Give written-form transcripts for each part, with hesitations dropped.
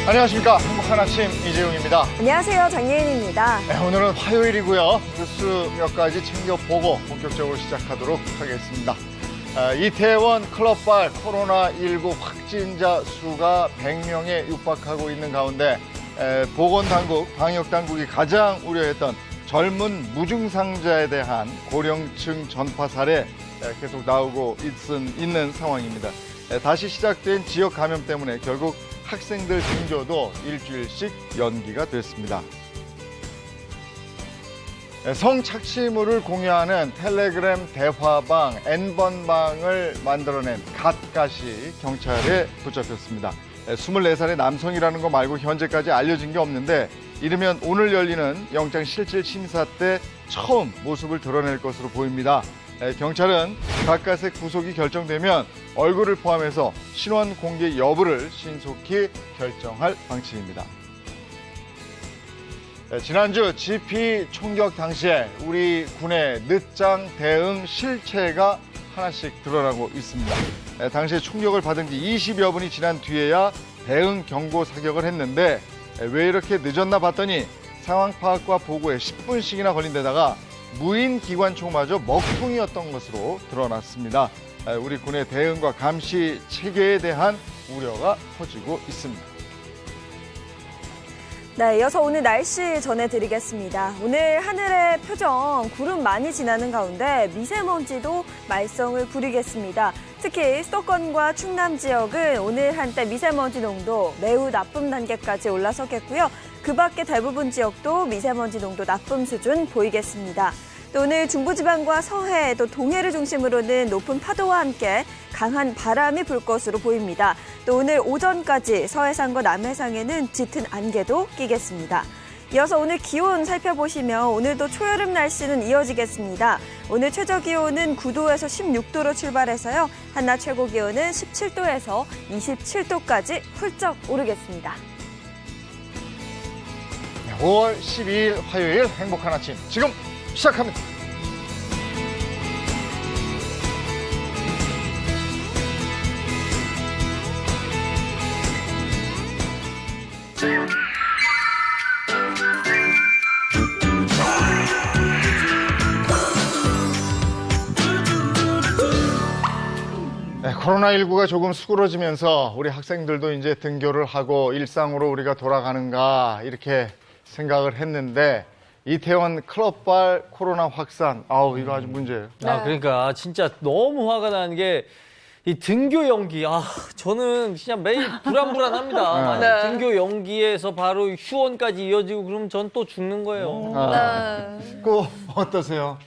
안녕하십니까. 행복한 아침 이재용입니다. 안녕하세요. 장예인입니다. 네, 오늘은 화요일이고요. 뉴스 몇 가지 챙겨보고 본격적으로 시작하도록 하겠습니다. 이태원 클럽발 코로나19 확진자 수가 100명에 육박하고 있는 가운데 보건당국, 방역당국이 가장 우려했던 젊은 무증상자에 대한 고령층 전파 사례 계속 나오고 있는 상황입니다. 다시 시작된 지역 감염 때문에 결국 학생들 등교도 일주일씩 연기가 됐습니다. 성착취물을 공유하는 텔레그램 대화방 N번방을 만들어낸 갓갓이 경찰에 붙잡혔습니다. 24살의 남성이라는 거 말고 현재까지 알려진 게 없는데 이르면 오늘 열리는 영장실질심사 때 처음 모습을 드러낼 것으로 보입니다. 경찰은 갓갓의 구속이 결정되면 얼굴을 포함해서 신원 공개 여부를 신속히 결정할 방침입니다. 지난주 GP 총격 당시에 우리 군의 늦장 대응 실체가 하나씩 드러나고 있습니다. 당시에 총격을 받은 지 20여 분이 지난 뒤에야 대응 경고 사격을 했는데 왜 이렇게 늦었나 봤더니 상황 파악과 보고에 10분씩이나 걸린 데다가 무인 기관총마저 먹통이었던 것으로 드러났습니다. 우리 군의 대응과 감시 체계에 대한 우려가 커지고 있습니다. 네, 이어서 오늘 날씨 전해드리겠습니다. 오늘 하늘의 표정, 구름 많이 지나는 가운데 미세먼지도 말썽을 부리겠습니다. 특히 수도권과 충남 지역은 오늘 한때 미세먼지 농도 매우 나쁨 단계까지 올라서겠고요. 그 밖에 대부분 지역도 미세먼지 농도 나쁨 수준 보이겠습니다. 또 오늘 중부지방과 서해, 또 동해를 중심으로는 높은 파도와 함께 강한 바람이 불 것으로 보입니다. 또 오늘 오전까지 서해상과 남해상에는 짙은 안개도 끼겠습니다. 이어서 오늘 기온 살펴보시면 오늘도 초여름 날씨는 이어지겠습니다. 오늘 최저기온은 9도에서 16도로 출발해서요. 한낮 최고기온은 17도에서 27도까지 훌쩍 오르겠습니다. 5월 12일 화요일 행복한 아침 지금 시작합니다. 코로나19가 조금 수그러지면서 우리 학생들도 이제 등교를 하고 일상으로 우리가 돌아가는가 이렇게 생각을 했는데 이태원 클럽발 코로나 확산, 이거 아주 문제예요. 그러니까 진짜 너무 화가 나는 게 이 등교 연기. 저는 진짜 매일 불안합니다. 네. 등교 연기에서 바로 휴원까지 이어지고 그러면 전 또 죽는 거예요. 그 어떠세요?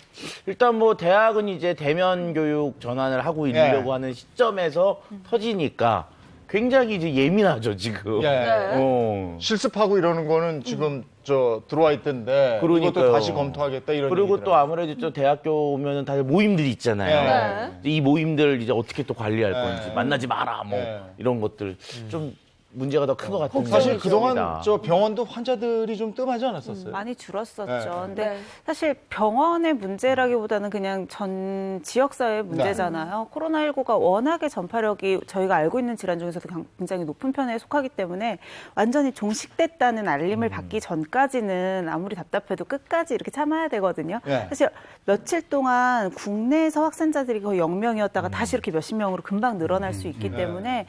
일단 뭐 대학은 이제 대면 교육 전환을 하고 있려고 하는 시점에서 터지니까 굉장히 이제 예민하죠, 지금. 실습하고 이러는 거는 지금 들어와 있던데 그것도 다시 검토하겠다 이런 그리고 얘기더라고요. 또 아무래도 또 대학교 오면은 다들 모임들이 있잖아요. 이 모임들 이제 어떻게 또 관리할 건지 만나지 마라 뭐 이런 것들 좀 문제가 더 큰 것 같은 사실 그동안 병원도 환자들이 좀 뜸하지 않았었어요? 많이 줄었었죠. 근데 사실 병원의 문제라기보다는 그냥 전 지역사회의 문제잖아요. 코로나19가 워낙에 전파력이 저희가 알고 있는 질환 중에서도 굉장히 높은 편에 속하기 때문에 완전히 종식됐다는 알림을 받기 전까지는 아무리 답답해도 끝까지 이렇게 참아야 되거든요. 사실 며칠 동안 국내에서 확산자들이 거의 0명이었다가 다시 이렇게 몇십 명으로 금방 늘어날 수 있기 때문에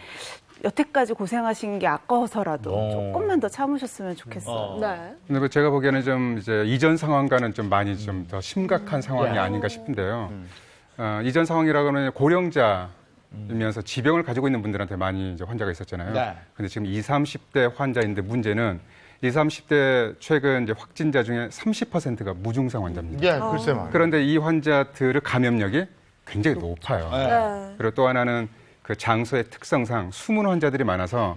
여태까지 고생하신 게 아까워서라도 조금만 더 참으셨으면 좋겠어요. 근데 제가 보기에는 좀 이제 이전 상황과는 좀 많이 좀 더 심각한 상황이 아닌가 싶은데요. 이전 상황이라고 하면 고령자이면서 지병을 가지고 있는 분들한테 많이 이제 환자가 있었잖아요. 근데 지금 20, 30대 환자인데 문제는 20, 30대 최근 이제 확진자 중에 30%가 무증상 환자입니다. 글쎄 말이에요. 그런데 이 환자들의 감염력이 굉장히 높아요. 그리고 또 하나는 그 장소의 특성상 숨은 환자들이 많아서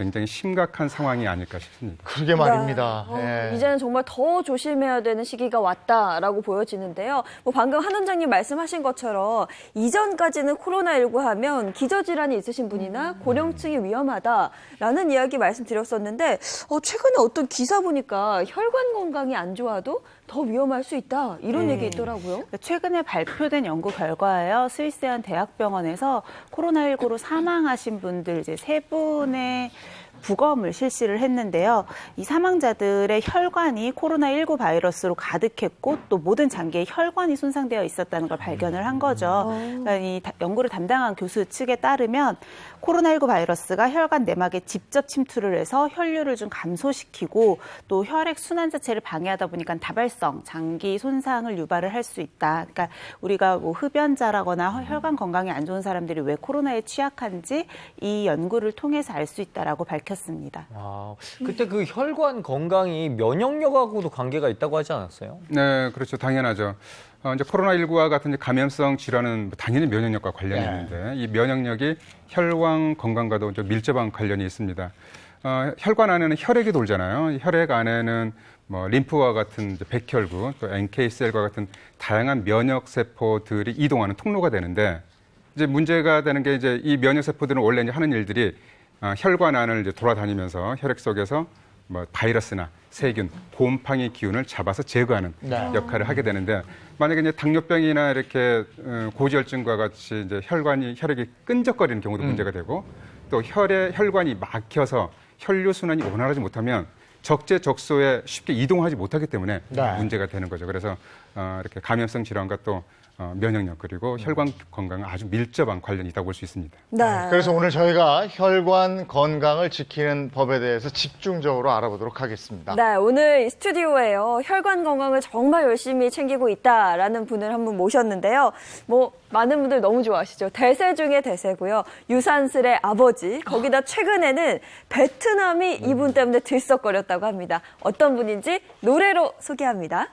굉장히 심각한 상황이 아닐까 싶습니다. 그러게 말입니다. 예. 이제는 정말 더 조심해야 되는 시기가 왔다라고 보여지는데요. 뭐 방금 한 원장님 말씀하신 것처럼 이전까지는 코로나19 하면 기저질환이 있으신 분이나 고령층이 위험하다라는 이야기 말씀드렸었는데 최근에 어떤 기사 보니까 혈관 건강이 안 좋아도 더 위험할 수 있다 이런 얘기 있더라고요. 최근에 발표된 연구 결과예요. 스위스의 한 대학병원에서 코로나19로 사망하신 분들 이제 3분의 부검을 실시를 했는데요. 이 사망자들의 혈관이 코로나19 바이러스로 가득했고 또 모든 장기에 혈관이 손상되어 있었다는 걸 발견을 한 거죠. 그러니까 이 연구를 담당한 교수 측에 따르면 코로나19 바이러스가 혈관 내막에 직접 침투를 해서 혈류를 좀 감소시키고 또 혈액 순환 자체를 방해하다 보니까 다발성 장기 손상을 유발을 할 수 있다. 그러니까 우리가 뭐 흡연자라거나 혈관 건강이 안 좋은 사람들이 왜 코로나에 취약한지 이 연구를 통해서 알 수 있다라고 밝혔습니다. 아, 그때 그 혈관 건강이 면역력하고도 관계가 있다고 하지 않았어요? 네, 그렇죠. 당연하죠. 이제 코로나19와 같은 이제 감염성 질환은 당연히 면역력과 관련이 있는데 이 면역력이 혈관 건강과도 좀 밀접한 관련이 있습니다. 혈관 안에는 혈액이 돌잖아요. 혈액 안에는 뭐 림프와 같은 이제 백혈구, 또 NK셀과 같은 다양한 면역 세포들이 이동하는 통로가 되는데 이제 문제가 되는 게 이제 이 면역 세포들은 원래 이제 하는 일들이 혈관 안을 이제 돌아다니면서 혈액 속에서 뭐 바이러스나 세균, 곰팡이 기운을 잡아서 제거하는 역할을 하게 되는데 만약에 이제 당뇨병이나 이렇게 고지혈증과 같이 이제 혈액이 끈적거리는 경우도 문제가 되고 또 혈관이 막혀서 혈류 순환이 원활하지 못하면 적재적소에 쉽게 이동하지 못하기 때문에 문제가 되는 거죠. 그래서 이렇게 감염성 질환과 또 면역력 그리고 혈관 건강은 아주 밀접한 관련이 있다고 볼 수 있습니다. 네. 그래서 오늘 저희가 혈관 건강을 지키는 법에 대해서 집중적으로 알아보도록 하겠습니다. 네, 오늘 이 스튜디오에요. 혈관 건강을 정말 열심히 챙기고 있다라는 분을 한 분 모셨는데요. 뭐 많은 분들 너무 좋아하시죠. 대세 중에 대세고요. 유산슬의 아버지. 거기다 최근에는 베트남이 이분 때문에 들썩거렸다고 합니다. 어떤 분인지 노래로 소개합니다.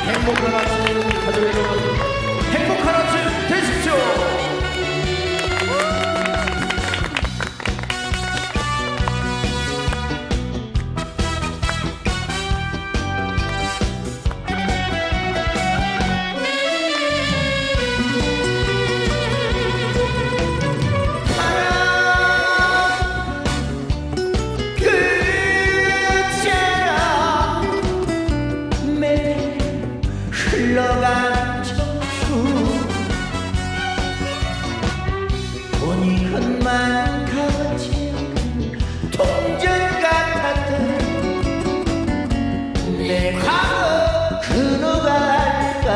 행복한 아침 가족 여러분, 행복한 아침 되십시오. 흘러간 청춘 돈이 흔만 가지 동전 같았던 내 과거 그 누가 알까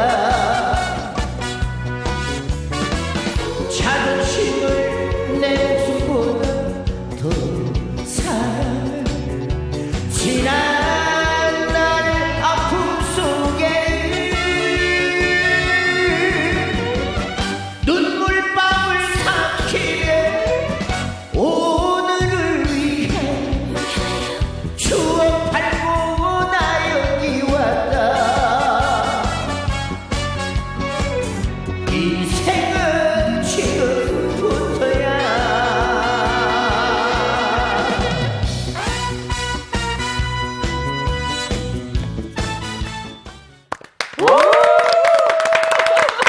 자존심을 내 목숨보다 더 사랑을 지난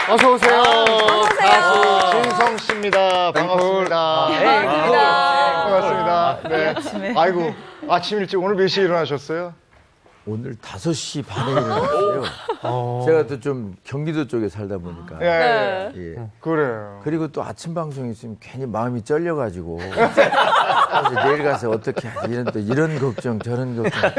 어서 오세요. 어서오세요. 가수 진성 씨입니다. 반갑습니다. 반갑습니다. 네. 아이고, 아침 일찍 오늘 몇 시에 일어나셨어요? 오늘 5시 반에 일어났어요. 제가 또 좀 경기도 쪽에 살다 보니까. 예. 예. 그래요. 그리고 또 아침 방송이 있으면 괜히 마음이 쩔려가지고. 사실 내일 가서 어떻게 하지? 이런 걱정, 저런 걱정.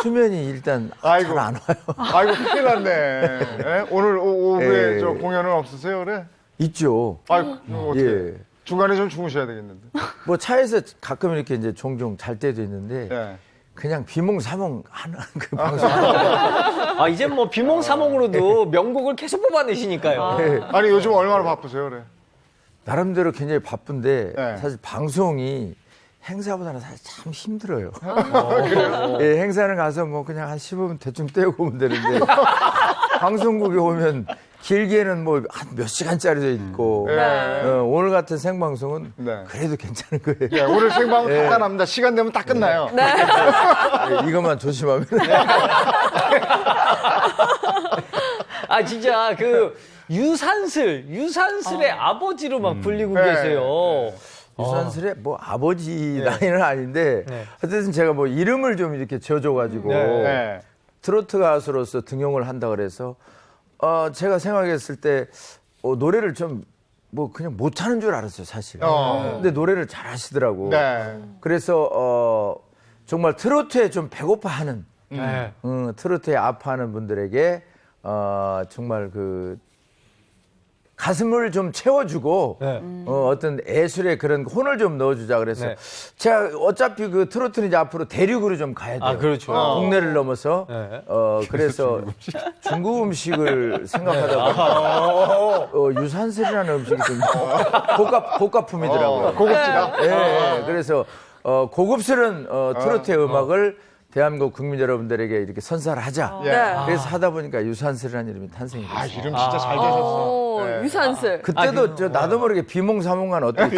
수면이 일단 아이고. 잘 안 와요. 아이고, 큰일 났네. 예? 오늘 오후에 예. 저 공연은 없으세요, 그래? 있죠. 아이고, 어떻게. 예. 중간에 좀 주무셔야 되겠는데. 뭐 차에서 가끔 이렇게 이제 종종 잘 때도 있는데. 예. 그냥 비몽사몽 하는 그 방송. 아, 이제 뭐 비몽사몽으로도 명곡을 계속 뽑아내시니까요. 네. 아니, 요즘 얼마나 바쁘세요, 그래? 나름대로 굉장히 바쁜데 네. 사실 방송이 행사보다는 사실 참 힘들어요. 예, 행사는 가서 뭐 그냥 한 15분 대충 떼고 오면 되는데 방송국에 오면 길게는 뭐 한 몇 시간짜리도 있고 오늘 같은 생방송은 네. 그래도 괜찮은 거예요. 예, 오늘 생방송 딱 납니다. 시간 되면 딱 끝나요. 네. 이것만 조심하면. 아 진짜 그 유산슬의 아버지로 막 불리고 네. 계세요. 유산슬의 뭐 아버지 나이는 아닌데 네. 어쨌든 제가 뭐 이름을 좀 이렇게 지어줘가지고 네. 트로트 가수로서 등용을 한다 그래서 제가 생각했을 때 노래를 좀 뭐 그냥 못하는 줄 알았어요 사실. 근데 노래를 잘 하시더라고. 네. 그래서 정말 트로트에 좀 배고파하는 네. 트로트에 아파하는 분들에게 정말 그 가슴을 좀 채워주고 네. 어떤 예술의 그런 혼을 좀 넣어주자 그래서 네. 제가 어차피 그 트로트는 이제 앞으로 대륙으로 좀 가야 돼요. 아, 그렇죠. 국내를 넘어서 네. 그래서 중국 음식을 생각하다 보니까 유산슬이라는 음식이 좀 고가품이더라고요. 고급지다. 예, 그래서 고급스러운 트로트의 음악을 대한민국 국민 여러분들에게 이렇게 선사를 하자. 예. 그래서 하다 보니까 유산슬이라는 이름이 탄생이 됐어요. 아, 이름 진짜 잘 되셨어. 네. 유산슬. 그때도 나도 모르게 비몽사몽간 어떻게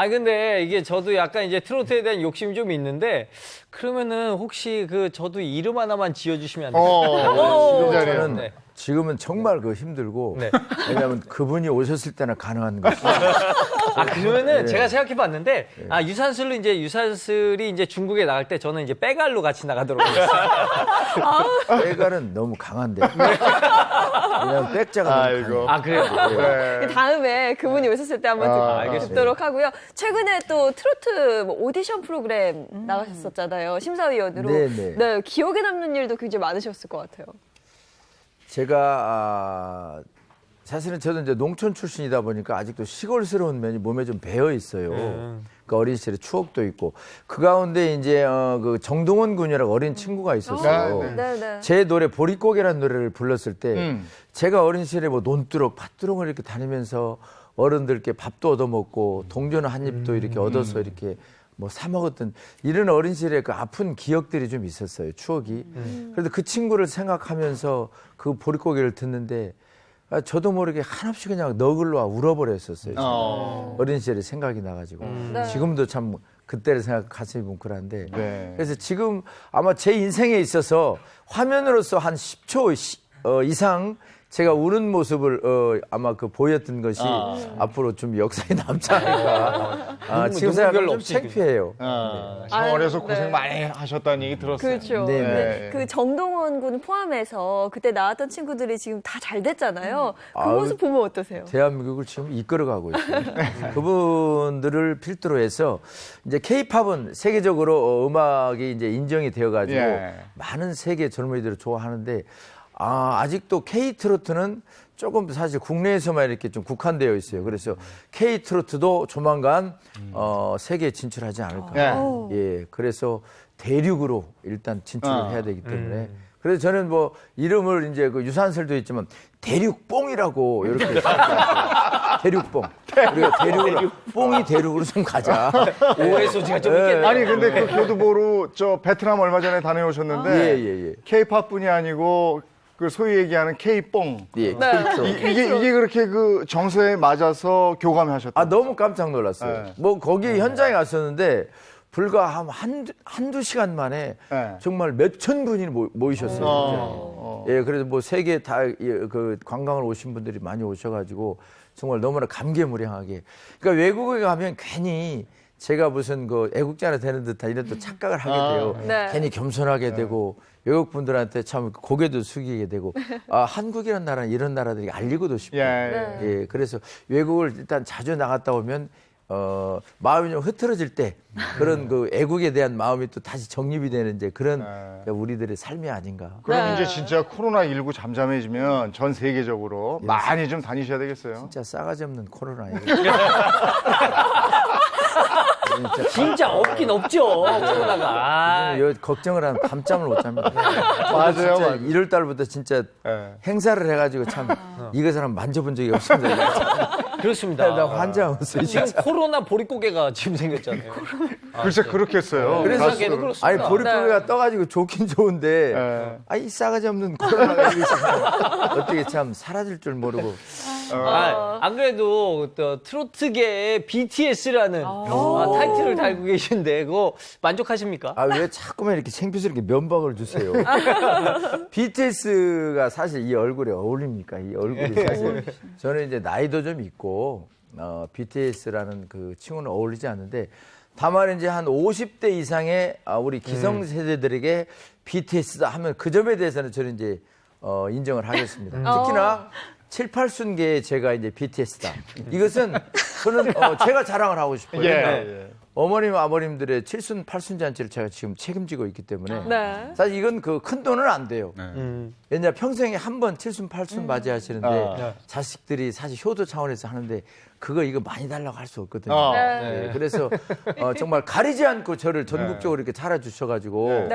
근데 이게 저도 약간 이제 트로트에 대한 욕심이 좀 있는데 그러면은 혹시 그 저도 이름 하나만 지어주시면 안 돼요? 이 자리에. 저는 네. 지금은 정말 그 힘들고 네. 왜냐하면 그분이 오셨을 때나 가능한 것이 그러면은 제가 생각해 봤는데, 유산슬이 이제 중국에 나갈 때 저는 이제 빼갈로 같이 나가도록 하겠습니다. 빼갈은 너무 강한데 왜냐하면 백자가 너무 아이고. 강해. 그래요? 네. 다음에 그분이 오셨을 때 한번 듣도록 하고요. 최근에 또 트로트 뭐 오디션 프로그램 나가셨었잖아요. 심사위원으로. 네네. 네, 기억에 남는 일도 굉장히 많으셨을 것 같아요. 제가 사실은 저도 이제 농촌 출신이다 보니까 아직도 시골스러운 면이 몸에 좀 배어 있어요. 그러니까 어린 시절의 추억도 있고 그 가운데 이제 그 정동원 군이라고 어린 친구가 있었어요. 네. 제 노래 보릿고개라는 노래를 불렀을 때 제가 어린 시절에 뭐 논두렁, 팥두렁을 이렇게 다니면서 어른들께 밥도 얻어먹고 동전 한 입도 이렇게 얻어서 이렇게 뭐 사 먹었던 이런 어린 시절의 그 아픈 기억들이 좀 있었어요. 추억이. 그래도 그 친구를 생각하면서 그 보릿고개를 듣는데 저도 모르게 한없이 그냥 너글로 울어버렸었어요. 어린 시절에 생각이 나가지고. 지금도 참 그때를 생각 가슴이 뭉클한데. 네. 그래서 지금 아마 제 인생에 있어서 화면으로서 한 10초 이상 제가 우는 모습을 아마 그 보였던 것이 앞으로 좀 역사에 남지 않을까. 지금 생각하면 좀 창피해요. 생활에서 네. 고생 많이 하셨다는 얘기 들었어요. 그렇죠. 네. 네. 그 정동원 군 포함해서 그때 나왔던 친구들이 지금 다 잘 됐잖아요. 그 아유, 모습 보면 어떠세요? 대한민국을 지금 이끌어가고 있어요. 그분들을 필두로 해서 이제 K-팝은 세계적으로 음악이 이제 인정이 되어가지고 예. 많은 세계 젊은이들을 좋아하는데 아직도 K-트로트는 조금 사실 국내에서만 이렇게 좀 국한되어 있어요. 그래서 K-트로트도 조만간 세계에 진출하지 않을까. 예, 그래서 대륙으로 일단 진출을 해야 되기 때문에. 그래서 저는 뭐 이름을 이제 그 유산슬도 있지만 대륙뽕이라고 이렇게 대륙뽕. 우리가 대륙으로 뽕이 대륙으로 좀 가자. 오해 소지가 좀 있겠네요. 아니 근데 그 교두보로 저 베트남 얼마 전에 다녀오셨는데 예. K-팝뿐이 아니고 그 소위 얘기하는 K-뽕 예, K-트로트. 이게 그렇게 그 정서에 맞아서 교감하셨다. 너무 깜짝 놀랐어요. 네. 뭐 거기 현장에 갔었는데 불과 한두 시간 만에 네. 정말 몇천 분이 모이셨어요. 예, 그래서 뭐 세계 다 그 관광을 오신 분들이 많이 오셔가지고 정말 너무나 감개무량하게. 그러니까 외국에 가면 괜히 제가 무슨 그 애국자나 되는 듯한 이런 또 착각을 하게 돼요. 네. 괜히 겸손하게 되고 외국 분들한테 참 고개도 숙이게 되고 한국이라는 나라는 이런 나라들이 알리고도 싶고. 예, 그래서 외국을 일단 자주 나갔다 오면 마음이 좀 흐트러질 때 그런 그 애국에 대한 마음이 또 다시 정립이 되는 이제 그런 우리들의 삶이 아닌가. 그럼 이제 진짜 코로나19 잠잠해지면 전 세계적으로 많이 좀 다니셔야 되겠어요. 진짜 싸가지 없는 코로나예요. 진짜 없긴 없죠, 코로나가. 걱정을 하면 밤잠을 못 잡니다. 맞아요, 진짜 맞아요. 1월 달부터 진짜 네. 행사를 해가지고 참 이것을 한번 만져본 적이 없습니다. 그렇습니다. 나 환장했어요. 지금 코로나 보릿고개가 지금 생겼잖아요. 글쎄 그렇겠어요. 그래서 가수는 그렇습니다. 아니 보릿고개가 떠가지고 좋긴 좋은데 네. 아이 싸가지 없는 코로나가 어떻게 참 사라질 줄 모르고 안 그래도 또 트로트계의 BTS라는 타이틀을 달고 계신데 그거 만족하십니까? 아 왜 자꾸만 이렇게 창피스럽게 면박을 주세요. BTS가 사실 이 얼굴에 어울립니까? 이 얼굴이 사실 저는 이제 나이도 좀 있고 BTS라는 그 칭호는 어울리지 않는데 다만 이제 한 50대 이상의 우리 기성세대들에게 BTS다 하면 그 점에 대해서는 저는 이제 인정을 하겠습니다. 특히나 7, 8순계의 제가 이제 BTS다. 이것은 저는 제가 자랑을 하고 싶어요. 예. 어머님, 아버님들의 7순, 8순 잔치를 제가 지금 책임지고 있기 때문에 네. 사실 이건 그 큰 돈은 안 돼요. 네. 왜냐 평생에 한 번 7순, 8순 맞이하시는데 자식들이 사실 효도 차원에서 하는데 이거 많이 달라고 할 수 없거든요. 네, 그래서 정말 가리지 않고 저를 전국적으로 이렇게 차려주셔가지고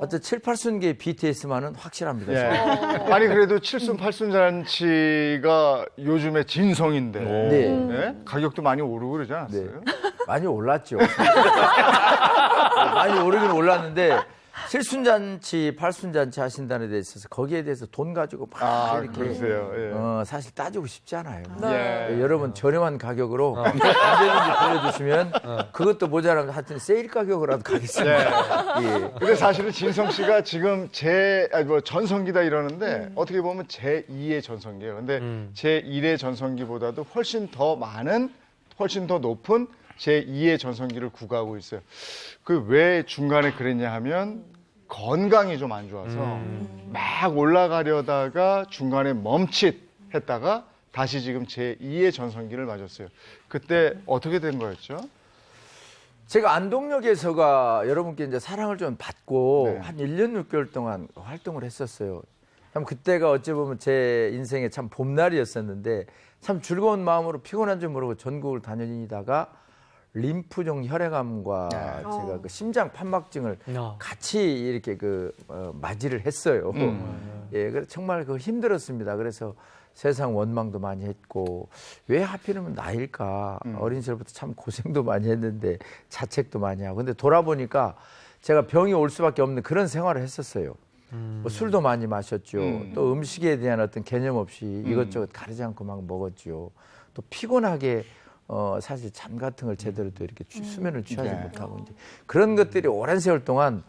어떤 7, 8순계 BTS만은 확실합니다. 예. 아니 그래도 7순 8순 잔치가 요즘의 진성인데 네. 예? 가격도 많이 오르고 그러지 않았어요? 많이 올랐죠. 많이 오르긴 올랐는데 7순잔치, 8순잔치 하신다는 데 있어서 거기에 대해서 돈 가지고 막 이렇게 그러세요. 예. 사실 따지고 싶지 않아요. 예. 여러분 저렴한 가격으로 언제든지 빌려주시면 그것도 모자라면 하여튼 세일 가격으로라도 가겠습니다. 예. 근데 사실은 진성 씨가 지금 전성기다 이러는데 어떻게 보면 제2의 전성기예요. 근데 제1의 전성기보다도 훨씬 더 많은, 훨씬 더 높은 제2의 전성기를 구가하고 있어요. 그 왜 중간에 그랬냐 하면 건강이 좀 안 좋아서 막 올라가려다가 중간에 멈칫했다가 다시 지금 제2의 전성기를 맞았어요. 그때 어떻게 된 거였죠? 제가 안동역에서가 여러분께 이제 사랑을 좀 받고 네. 한 1년 6개월 동안 활동을 했었어요. 참 그때가 어찌 보면 제 인생의 참 봄날이었었는데 참 즐거운 마음으로 피곤한 줄 모르고 전국을 다니다가 림프종 혈액암과 제가 그 심장 판막증을 같이 이렇게 맞이를 했어요. 예, 그래서 정말 힘들었습니다. 그래서 세상 원망도 많이 했고 왜 하필이면 나일까? 어린 시절부터 참 고생도 많이 했는데 자책도 많이 하고 근데 돌아보니까 제가 병이 올 수밖에 없는 그런 생활을 했었어요. 뭐 술도 많이 마셨죠. 또 음식에 대한 어떤 개념 없이 이것저것 가리지 않고 막 먹었죠. 또 피곤하게 사실 잠 같은 걸 제대로 또 이렇게 수면을 취하지 못하고 이제 그런 것들이 오랜 세월 동안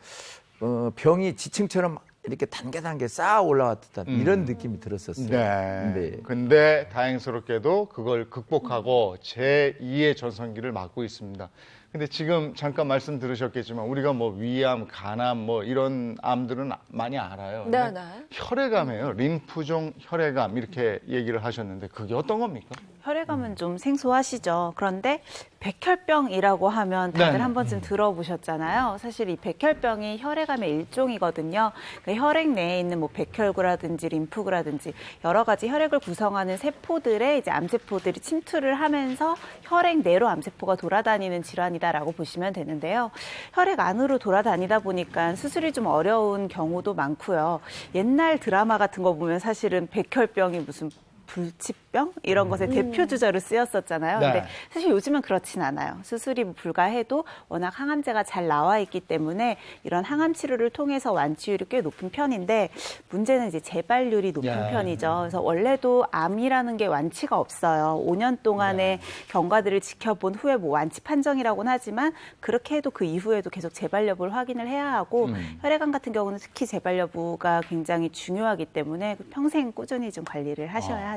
병이 지층처럼 이렇게 단계 쌓아 올라왔던 이런 느낌이 들었었어요. 네. 근데 다행스럽게도 그걸 극복하고 제2의 전성기를 맞고 있습니다. 근데 지금 잠깐 말씀 들으셨겠지만 우리가 뭐 위암, 간암 뭐 이런 암들은 많이 알아요. 네. 혈액암이에요. 림프종 혈액암 이렇게 얘기를 하셨는데 그게 어떤 겁니까? 혈액암은 좀 생소하시죠. 그런데 백혈병이라고 하면 다들 한 번쯤 들어보셨잖아요. 사실 이 백혈병이 혈액암의 일종이거든요. 그러니까 혈액 내에 있는 뭐 백혈구라든지 림프구라든지 여러 가지 혈액을 구성하는 세포들의 이제 암세포들이 침투를 하면서 혈액 내로 암세포가 돌아다니는 질환이다라고 보시면 되는데요. 혈액 안으로 돌아다니다 보니까 수술이 좀 어려운 경우도 많고요. 옛날 드라마 같은 거 보면 사실은 백혈병이 무슨 불치병 이런 것의 대표 주자로 쓰였었잖아요. 근데 사실 요즘은 그렇진 않아요. 수술이 불가해도 워낙 항암제가 잘 나와 있기 때문에 이런 항암 치료를 통해서 완치율이 꽤 높은 편인데 문제는 이제 재발률이 높은 편이죠. 그래서 원래도 암이라는 게 완치가 없어요. 5년 동안의 경과들을 지켜본 후에 뭐 완치 판정이라고는 하지만 그렇게 해도 그 이후에도 계속 재발 여부를 확인을 해야 하고 혈액암 같은 경우는 특히 재발 여부가 굉장히 중요하기 때문에 평생 꾸준히 좀 관리를 하셔야 하죠.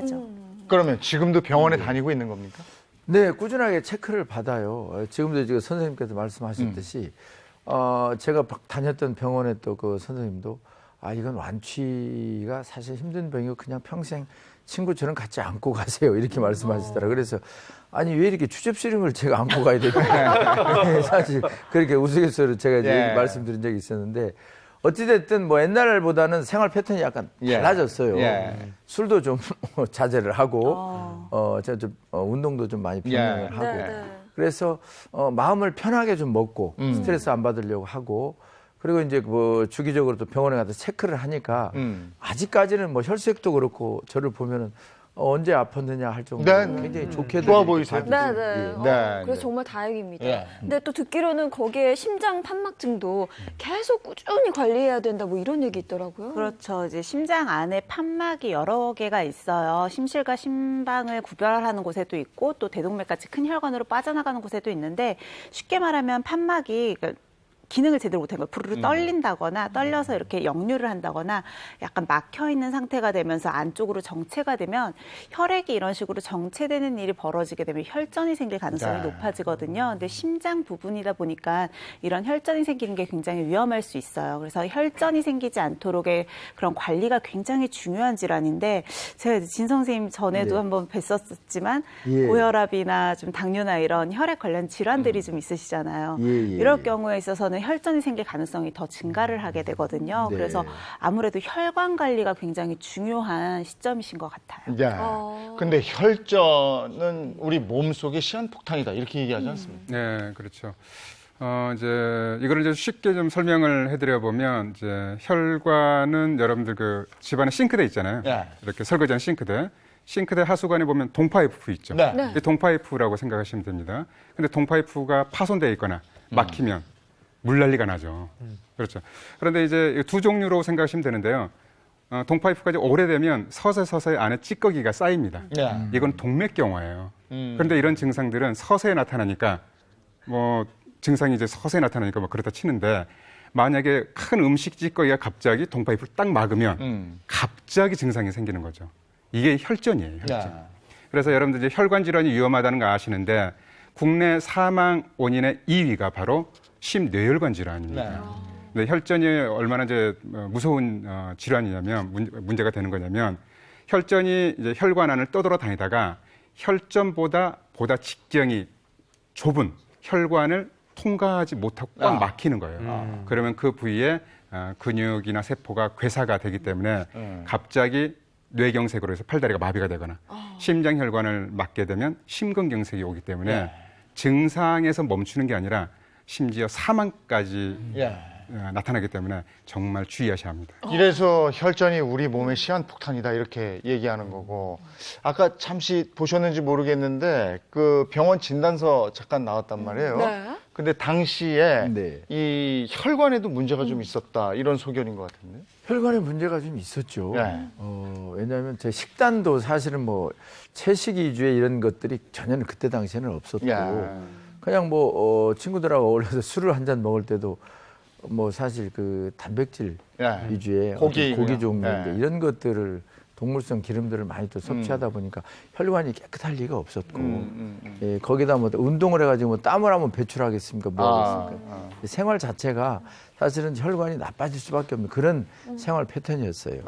그러면 지금도 병원에 다니고 있는 겁니까? 네, 꾸준하게 체크를 받아요. 지금도 지금 선생님께서 말씀하셨듯이 제가 다녔던 병원에 또 그 선생님도 이건 완치가 사실 힘든 병이고 그냥 평생 친구처럼 같이 안고 가세요 이렇게 말씀하시더라고요. 그래서 아니 왜 이렇게 추접스러운 제가 안고 가야 될까? 사실 그렇게 우스갯소리로 제가 이제 말씀드린 적이 있었는데 어찌됐든 뭐 옛날보다는 생활 패턴이 약간 달라졌어요. 술도 좀 자제를 하고, 제가 좀 운동도 좀 많이 병행을 하고, 그래서 마음을 편하게 좀 먹고 스트레스 안 받으려고 하고, 그리고 이제 뭐 주기적으로 또 병원에 가서 체크를 하니까 아직까지는 뭐 혈색도 그렇고 저를 보면은 언제 아팠느냐 할 정도로 네. 굉장히 좋게 좋아 보이세요. 네, 네. 네, 그래서 네. 정말 다행입니다. 예. 근데 또 듣기로는 거기에 심장 판막증도 계속 꾸준히 관리해야 된다 뭐 이런 얘기 있더라고요. 그렇죠. 이제 심장 안에 판막이 여러 개가 있어요. 심실과 심방을 구별하는 곳에도 있고 또 대동맥같이 큰 혈관으로 빠져나가는 곳에도 있는데 쉽게 말하면 판막이 기능을 제대로 못한 거예요. 부르르 떨린다거나 떨려서 이렇게 역류를 한다거나 약간 막혀 있는 상태가 되면서 안쪽으로 정체가 되면 혈액이 이런 식으로 정체되는 일이 벌어지게 되면 혈전이 생길 가능성이 네. 높아지거든요. 근데 심장 부분이다 보니까 이런 혈전이 생기는 게 굉장히 위험할 수 있어요. 그래서 혈전이 생기지 않도록의 그런 관리가 굉장히 중요한 질환인데 제가 이제 진 선생님 전에도 네. 한번 뵀었지만 예. 고혈압이나 좀 당뇨나 이런 혈액 관련 질환들이 좀 있으시잖아요. 예, 예, 이럴 예. 경우에 있어서는 혈전이 생길 가능성이 더 증가를 하게 되거든요. 네. 그래서 아무래도 혈관 관리가 굉장히 중요한 시점이신 것 같아요. 야, 근데 혈전은 우리 몸속의 시한폭탄이다 이렇게 얘기하지 않습니까? 네, 그렇죠. 이제 이거를 이제 쉽게 좀 설명을 해드려 보면 이제 혈관은 여러분들 그 집안에 싱크대 있잖아요. 네. 이렇게 설거지한 싱크대. 싱크대 하수관에 보면 동파이프 있죠. 네. 네. 이 동파이프라고 생각하시면 됩니다. 근데 동파이프가 파손되어 있거나 막히면 물난리가 나죠. 그렇죠. 그런데 이제 두 종류로 생각하시면 되는데요. 동파이프가 이제 오래되면 서서히 안에 찌꺼기가 쌓입니다. 네. 이건 동맥경화예요. 그런데 이런 증상들은 서서히 나타나니까 뭐 증상이 이제 서서히 나타나니까 뭐 그렇다 치는데 만약에 큰 음식 찌꺼기가 갑자기 동파이프를 딱 막으면 갑자기 증상이 생기는 거죠. 이게 혈전이에요, 혈전. 네. 그래서 여러분들 이제 혈관 질환이 위험하다는 거 아시는데 국내 사망 원인의 2위가 바로 심뇌혈관 질환입니다. 네. 근데 혈전이 얼마나 이제 무서운 질환이냐면 문제가 되는 거냐면 혈전이 이제 혈관 안을 떠돌아다니다가 혈전보다 직경이 좁은 혈관을 통과하지 못하고 꽉 막히는 거예요. 그러면 그 부위에 근육이나 세포가 괴사가 되기 때문에 갑자기 뇌경색으로 해서 팔다리가 마비가 되거나 심장혈관을 막게 되면 심근경색이 오기 때문에 증상에서 멈추는 게 아니라 심지어 사망까지 나타나기 때문에 정말 주의하셔야 합니다. 이래서 혈전이 우리 몸의 시한폭탄이다 이렇게 얘기하는 거고 아까 잠시 보셨는지 모르겠는데 그 병원 진단서 잠깐 나왔단 말이에요. 네. 근데 당시에 네. 이 혈관에도 문제가 좀 있었다 이런 소견인 것 같은데. 혈관에 문제가 좀 있었죠. 네. 왜냐하면 제 식단도 사실은 뭐 채식 위주의 이런 것들이 전혀 그때 당시에는 없었고 그냥 뭐 친구들하고 어울려서 술을 한 잔 먹을 때도 뭐 사실 그 단백질 위주의 고기 종류인데 이런 것들을 동물성 기름들을 많이 또 섭취하다 보니까 혈관이 깨끗할 리가 없었고 예, 거기다 뭐 운동을 해가지고 뭐 땀을 하면 배출하겠습니까? 뭐 하겠습니까? 생활 자체가 사실은 혈관이 나빠질 수밖에 없는 그런 생활 패턴이었어요.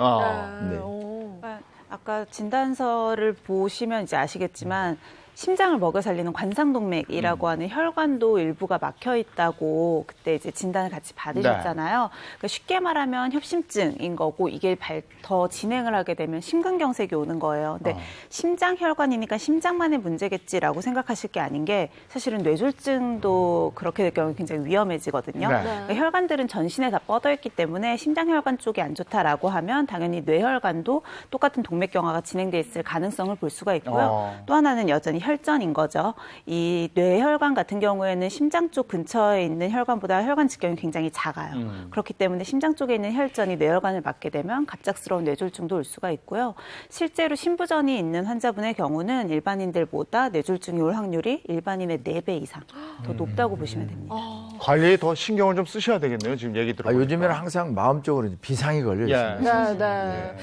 네. 아까 진단서를 보시면 이제 아시겠지만 심장을 먹여 살리는 관상동맥이라고 하는 혈관도 일부가 막혀 있다고 그때 이제 진단을 같이 받으셨잖아요. 그러니까 쉽게 말하면 협심증인 거고 이게 더 진행을 하게 되면 심근경색이 오는 거예요. 근데 심장 혈관이니까 심장만의 문제겠지라고 생각하실 게 아닌 게 사실은 뇌졸중도 그렇게 될 경우 굉장히 위험해지거든요. 그러니까 혈관들은 전신에 다 뻗어 있기 때문에 심장 혈관 쪽이 안 좋다라고 하면 당연히 뇌혈관도 똑같은 동맥경화가 진행돼 있을 가능성을 볼 수가 있고요. 또 하나는 여전히 혈전인 거죠. 이 뇌혈관 같은 경우에는 심장 쪽 근처에 있는 혈관보다 혈관 직경이 굉장히 작아요. 그렇기 때문에 심장 쪽에 있는 혈전이 뇌혈관을 막게 되면 갑작스러운 뇌졸중도 올 수가 있고요. 실제로 심부전이 있는 환자분의 경우는 일반인들보다 뇌졸중이 올 확률이 일반인의 4배 이상 더 높다고 보시면 됩니다. 관리에 더 신경을 좀 쓰셔야 되겠네요. 지금 얘기 들어보니까. 요즘에는 항상 마음적으로 비상이 걸려 있습니다.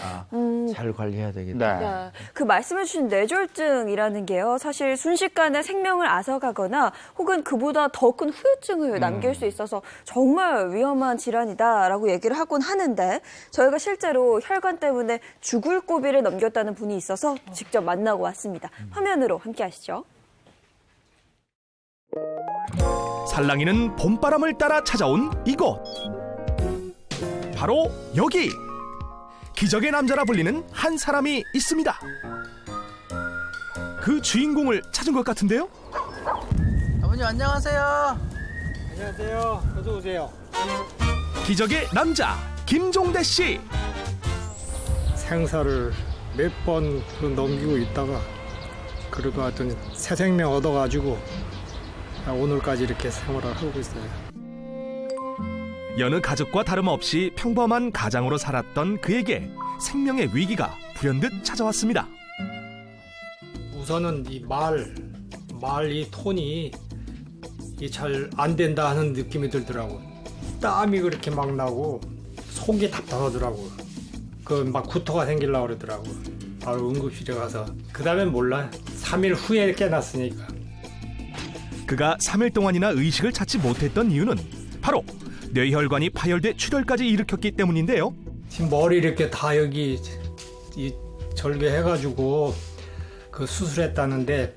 잘 관리해야 되겠다. 네. 그 말씀해주신 뇌졸중이라는 게요. 사실 순식간에 생명을 앗아가거나 혹은 그보다 더 큰 후유증을 남길 수 있어서 정말 위험한 질환이다라고 얘기를 하곤 하는데 저희가 실제로 혈관 때문에 죽을 고비를 넘겼다는 분이 있어서 직접 만나고 왔습니다. 화면으로 함께 하시죠. 살랑이는 봄바람을 따라 찾아온 이곳. 바로 여기. 기적의 남자라 불리는 한 사람이 있습니다. 그 주인공을 찾은 것 같은데요? 아버님 안녕하세요. 안녕하세요. 어서 오세요. 기적의 남자 김종대 씨. 생사를 몇 번 넘기고 있다가 그래도 하여튼 새 생명 얻어가지고 오늘까지 이렇게 생활을 하고 있어요. 여느 가족과 다름없이 평범한 가장으로 살았던 그에게 생명의 위기가 불현듯 찾아왔습니다. 우선은 이 말 이 톤이 잘 안 된다 하는 느낌이 들더라고. 땀이 그렇게 막 나고 속이 답답하더라고. 그 막 구토가 생기려고 그러더라고. 바로 응급실에 가서. 그 다음엔 몰라. 3일 후에 깨났으니까. 그가 3일 동안이나 의식을 찾지 못했던 이유는 바로 뇌혈관이 파열돼 출혈까지 일으켰기 때문인데요. 지금 머리 이렇게 다 여기 이 절개해가지고 그 수술했다는데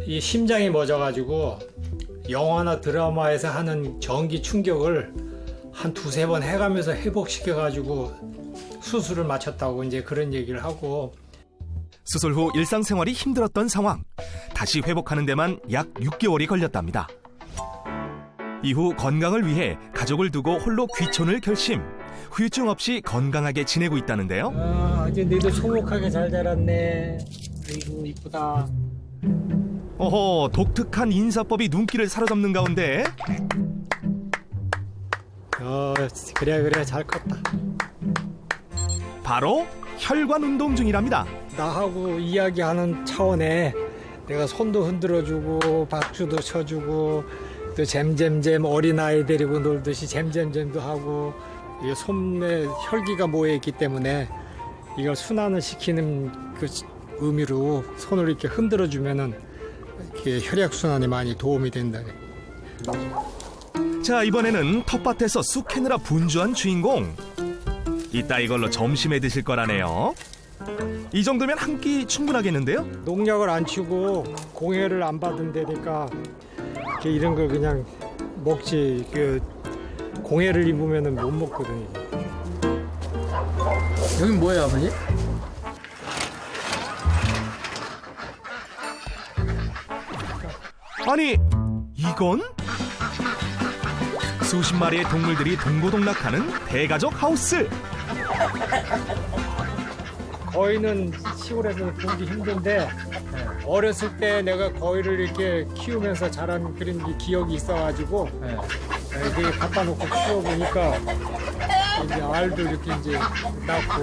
이 심장이 멎어가지고 영화나 드라마에서 하는 전기 충격을 한 2-3번 해가면서 회복시켜가지고 수술을 마쳤다고 이제 그런 얘기를 하고. 수술 후 일상생활이 힘들었던 상황. 다시 회복하는 데만 약 6개월이 걸렸답니다. 이후 건강을 위해 가족을 두고 홀로 귀촌을 결심. 후유증 없이 건강하게 지내고 있다는데요. 이제 너희도 소목하게 잘 자랐네. 아이고 이쁘다. 어허, 독특한 인사법이 눈길을 사로잡는 가운데 그래 잘 컸다. 바로 혈관 운동 중이랍니다. 나하고 이야기하는 차원에 내가 손도 흔들어주고 박수도 쳐주고 또 잼잼잼 어린아이 데리고 놀듯이 잼잼잼도 하고, 이게 손에 혈기가 모여있기 때문에 이걸 순환을 시키는 그 의미로 손을 이렇게 흔들어주면은 이렇게 혈액순환에 많이 도움이 된다. 자, 이번에는 텃밭에서 쑥 캐느라 분주한 주인공. 이따 이걸로 점심에 드실 거라네요. 이 정도면 한 끼 충분하겠는데요? 농약을 안 치고 공해를 안 받은 데니까 이렇게 이런 걸 그냥 먹지, 그 공해를 입으면 못 먹거든요. 여긴 뭐예요, 아버지? 아니, 이건? 수십 마리의 동물들이 동고동락하는 대가족 하우스. 거위는 시골에서 보기 힘든데 어렸을 때 내가 거위를 이렇게 키우면서 자란 그런 기억이 있어가지고 이렇게 갖다 놓고 키워보니까 이제 알도 이렇게 이제 낳고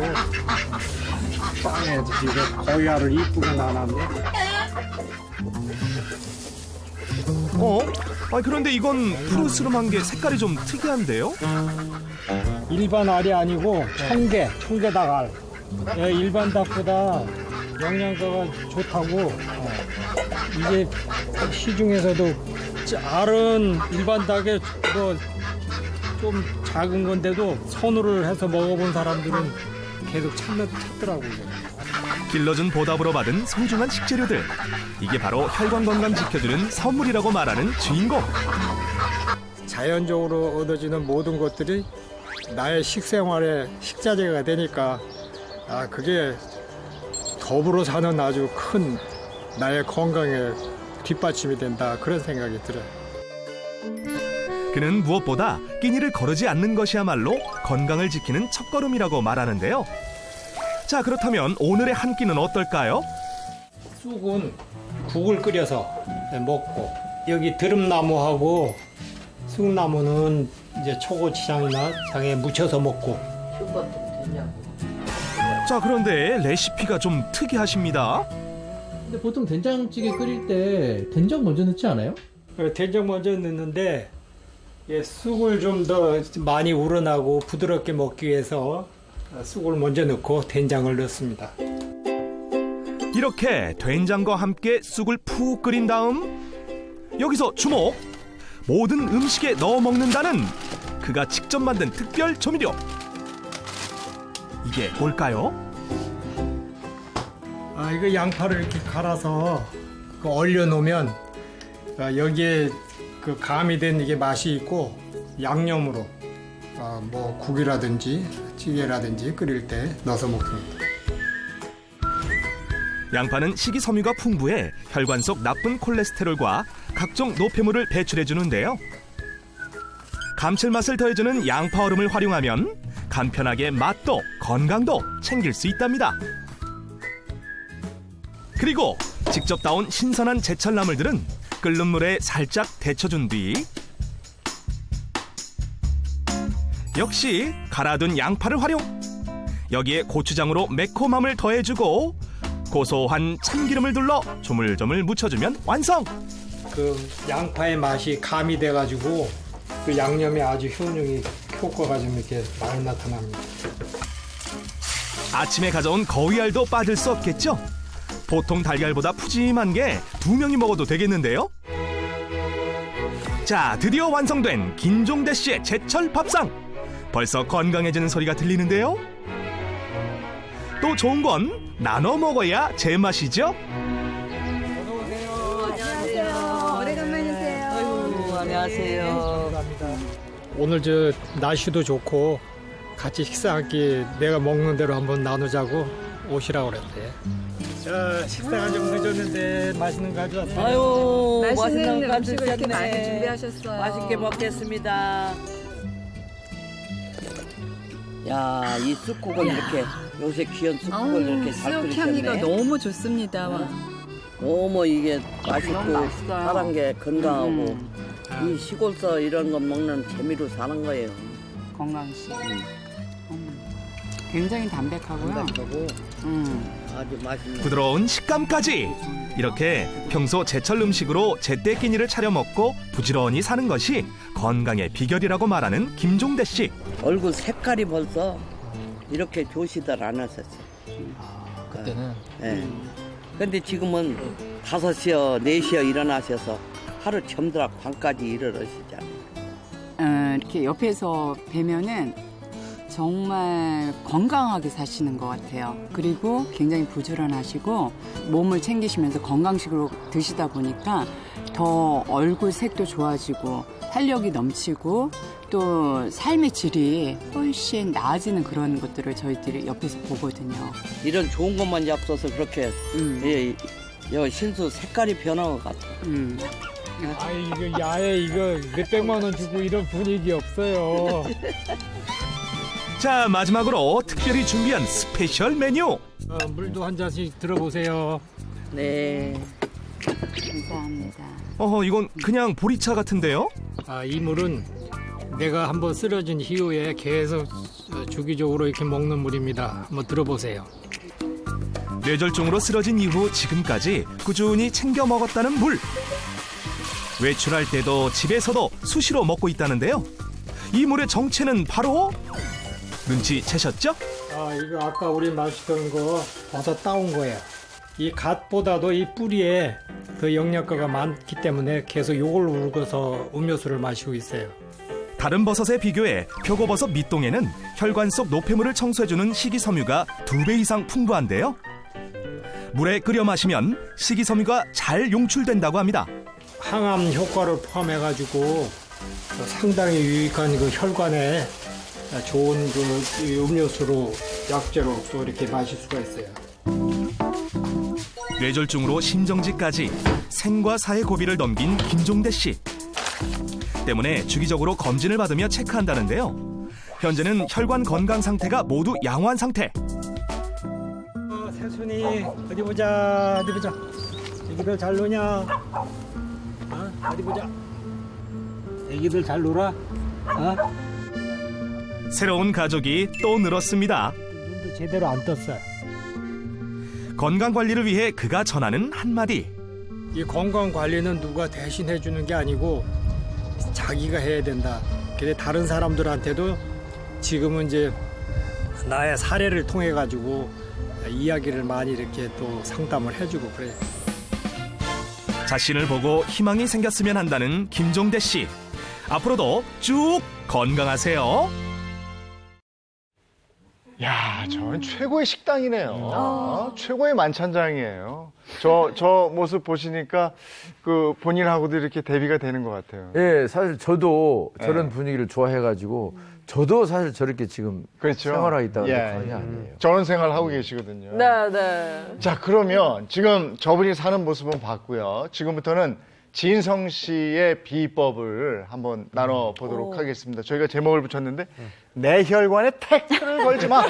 땅에 이제 거위 알을 이쁘게 낳았네. 그런데 이건 푸르스름한 게 색깔이 좀 특이한데요? 일반 알이 아니고 청개닭 알. 일반 닭보다 영양가가 좋다고. 이게 시중에서도 알은 일반 닭에 좀 작은 건데도 손으로 해서 먹어본 사람들은 계속 찾더라고요. 길러준 보답으로 받은 소중한 식재료들. 이게 바로 혈관 건강 지켜주는 선물이라고 말하는 주인공. 자연적으로 얻어지는 모든 것들이 나의 식생활의 식자재가 되니까 그게 더불어 사는 아주 큰 나의 건강에 뒷받침이 된다, 그런 생각이 들어요. 그는 무엇보다 끼니를 거르지 않는 것이야말로 건강을 지키는 첫걸음이라고 말하는데요. 자, 그렇다면 오늘의 한 끼는 어떨까요? 쑥은 국을 끓여서 먹고, 여기 드름나무하고 쑥나무는 이제 초고추장이나 장에 무쳐서 먹고. 자, 그런데 레시피가 좀 특이하십니다. 근데 보통 된장찌개 끓일 때 된장 먼저 넣지 않아요? 된장 먼저 넣는데 쑥을 좀 더 많이 우러나고 부드럽게 먹기 위해서 쑥을 먼저 넣고 된장을 넣습니다. 이렇게 된장과 함께 쑥을 푹 끓인 다음 여기서 주목! 모든 음식에 넣어 먹는다는 그가 직접 만든 특별 조미료. 이게 뭘까요? 이거 양파를 이렇게 갈아서 얼려 놓으면 여기에 그 가미된 이게 맛이 있고, 양념으로 뭐 국이라든지 찌개라든지 끓일 때 넣어서 먹습니다. 양파는 식이섬유가 풍부해 혈관 속 나쁜 콜레스테롤과 각종 노폐물을 배출해 주는데요. 감칠맛을 더해주는 양파 얼음을 활용하면 간편하게 맛도 건강도 챙길 수 있답니다. 그리고 직접 따온 신선한 제철 나물들은 끓는 물에 살짝 데쳐준 뒤 역시 갈아둔 양파를 활용. 여기에 고추장으로 매콤함을 더해주고 고소한 참기름을 둘러 조물조물 묻혀주면 완성. 그 양파의 맛이 가미돼가지고 그 양념에 아주 효과가 좀 이렇게 많이 나타납니다. 아침에 가져온 거위알도 빠질 수 없겠죠? 보통 달걀보다 푸짐한 게 2명이 먹어도 되겠는데요? 자, 드디어 완성된 김종대 씨의 제철 밥상. 벌써 건강해지는 소리가 들리는데요? 또 좋은 건 나눠 먹어야 제맛이죠? 오늘 저 날씨도 좋고 같이 식사 한 끼 내가 먹는 대로 한번 나누자고 오시라고 그랬대. 자, 식사가 좀 늦었는데 맛있는 거 가져왔어요. 아유, 맛있는 거 음식을 이렇게 드셨네. 많이 준비하셨어요. 맛있게 먹겠습니다. 야, 이 쑥국을 이렇게 요새 귀한 쑥국을 이렇게 잘 향기가 끓이셨네. 너무 좋습니다. 너무 이게 맛있고 사는 게 건강하고 이 시골서 이런 거 먹는 재미로 사는 거예요. 건강식. 굉장히 담백하고요. 담백하고 아주 맛있는. 부드러운 식감까지. 이렇게 평소 제철 음식으로 제때 끼니를 차려 먹고 부지런히 사는 것이 건강의 비결이라고 말하는 김종대 씨. 얼굴 색깔이 벌써 이렇게 좋지들 않았었어요. 그때는? 네. 근데 지금은 5시여 4시여 일어나셔서 하루 점들어 밤까지 일을 하시잖아요. 이렇게 옆에서 뵈면은 정말 건강하게 사시는 것 같아요. 그리고 굉장히 부지런하시고 몸을 챙기시면서 건강식으로 드시다 보니까 더 얼굴 색도 좋아지고 활력이 넘치고 또 삶의 질이 훨씬 나아지는 그런 것들을 저희들이 옆에서 보거든요. 이런 좋은 것만 잡숴서 그렇게 여 신수 색깔이 변한 것 같아요. 아, 이거 야외 이거 몇백만 원 주고 이런 분위기 없어요. 자, 마지막으로 특별히 준비한 스페셜 메뉴. 물도 한 잔씩 들어보세요. 네. 감사합니다. 이건 그냥 보리차 같은데요? 아, 이 물은 내가 한번 쓰러진 이후에 계속 주기적으로 이렇게 먹는 물입니다. 한번 들어보세요. 뇌졸중으로 쓰러진 이후 지금까지 꾸준히 챙겨 먹었다는 물. 외출할 때도 집에서도 수시로 먹고 있다는데요. 이 물의 정체는 바로 눈치채셨죠? 아, 이거 아까 우리 마시던 거 버섯 따온 거예요. 이 갓보다도 이 뿌리에 더 영양가가 많기 때문에 계속 요걸 울고서 음료수를 마시고 있어요. 다른 버섯에 비교해 표고버섯 밑동에는 혈관 속 노폐물을 청소해주는 식이섬유가 2배 이상 풍부한데요. 물에 끓여 마시면 식이섬유가 잘 용출된다고 합니다. 항암 효과를 포함해가지고 상당히 유익한 그 혈관에 좋은 그 음료수로 약재로 또 이렇게 마실 수가 있어요. 뇌졸중으로 심정지까지 생과 사의 고비를 넘긴 김종대 씨. 때문에 주기적으로 검진을 받으며 체크한다는데요. 현재는 혈관 건강 상태가 모두 양호한 상태. 세순이 어디 보자. 애기들 잘 노냐? 어디 보자. 애기들 잘 놀아? 새로운 가족이 또 늘었습니다. 눈도 제대로 안 떴어요. 건강 관리를 위해 그가 전하는 한마디. 이 건강 관리는 누가 대신 해주는 게 아니고 자기가 해야 된다. 근데 다른 사람들한테도 지금은 이제 나의 사례를 통해 가지고 이야기를 많이 이렇게 또 상담을 해주고 그래요. 자신을 보고 희망이 생겼으면 한다는 김종대 씨. 앞으로도 쭉 건강하세요. 야, 저건 최고의 식당이네요. 최고의 만찬장이에요. 저 모습 보시니까 그 본인하고도 이렇게 대비가 되는 것 같아요. 예, 사실 저도 저런 분위기를 좋아해가지고 저도 사실 저렇게 지금 그렇죠. 생활하고 있다가 예, 과언이 아니에요. 저런 생활 하고 계시거든요. 네. 자, 그러면 지금 저분이 사는 모습은 봤고요. 지금부터는 진성 씨의 비법을 한번 나눠보도록 하겠습니다. 저희가 제목을 붙였는데 내 혈관에 태클을 걸지 마.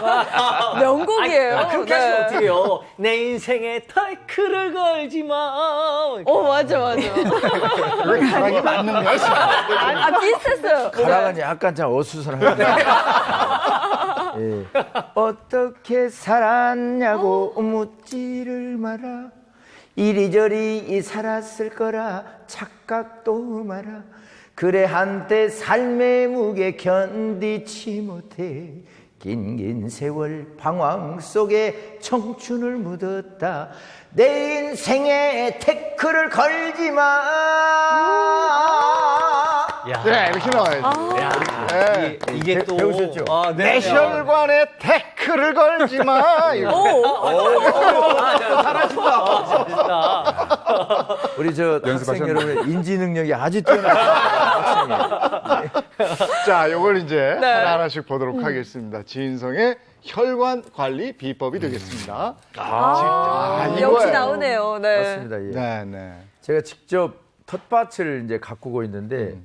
명곡이에요. 그렇게 하시면 어떻게 해요? 내 인생에 태클을 걸지 마. 맞아. 왜 가락이 맞는 거야? 비슷했어요. 가락은 약간 좀 어수선한데. 예. 어떻게 살았냐고 묻지를 마라. 이리저리 살았을 거라 착각도 마라. 그래 한때 삶의 무게 견디지 못해 긴 세월 방황 속에 청춘을 묻었다. 내 인생에 태클을 걸지 마. 네, 이렇게 나와야지. 네. 이게 또 배우셨죠? 내 혈관에 태클을 걸지 마. 우리 저 학생 여러분의 인지 능력이 아주 뛰어나신 학생이에요. 자, 요걸 이제 하나하나씩 보도록 하겠습니다. 진성의 혈관 관리 비법이 되겠습니다. 역시 이거예요. 나오네요. 네. 맞습니다. 예. 네. 제가 직접 텃밭을 이제 가꾸고 있는데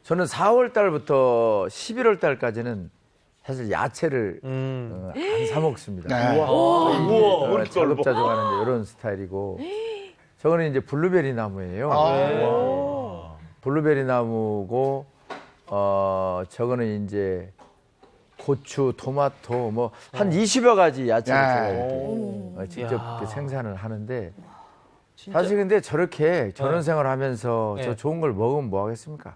저는 4월 달부터 11월 달까지는 사실 야채를 안 사 먹습니다. 네. 우와, 자급자족하는데 이런 스타일이고 저거는 이제 블루베리 나무예요. 블루베리 나무고 저거는 이제 고추, 토마토 뭐 한 20여 가지 야채를 제가 이렇게 직접 이렇게 생산을 하는데 사실 근데 저렇게 전원 생활하면서 저 좋은 걸 먹으면 뭐 하겠습니까?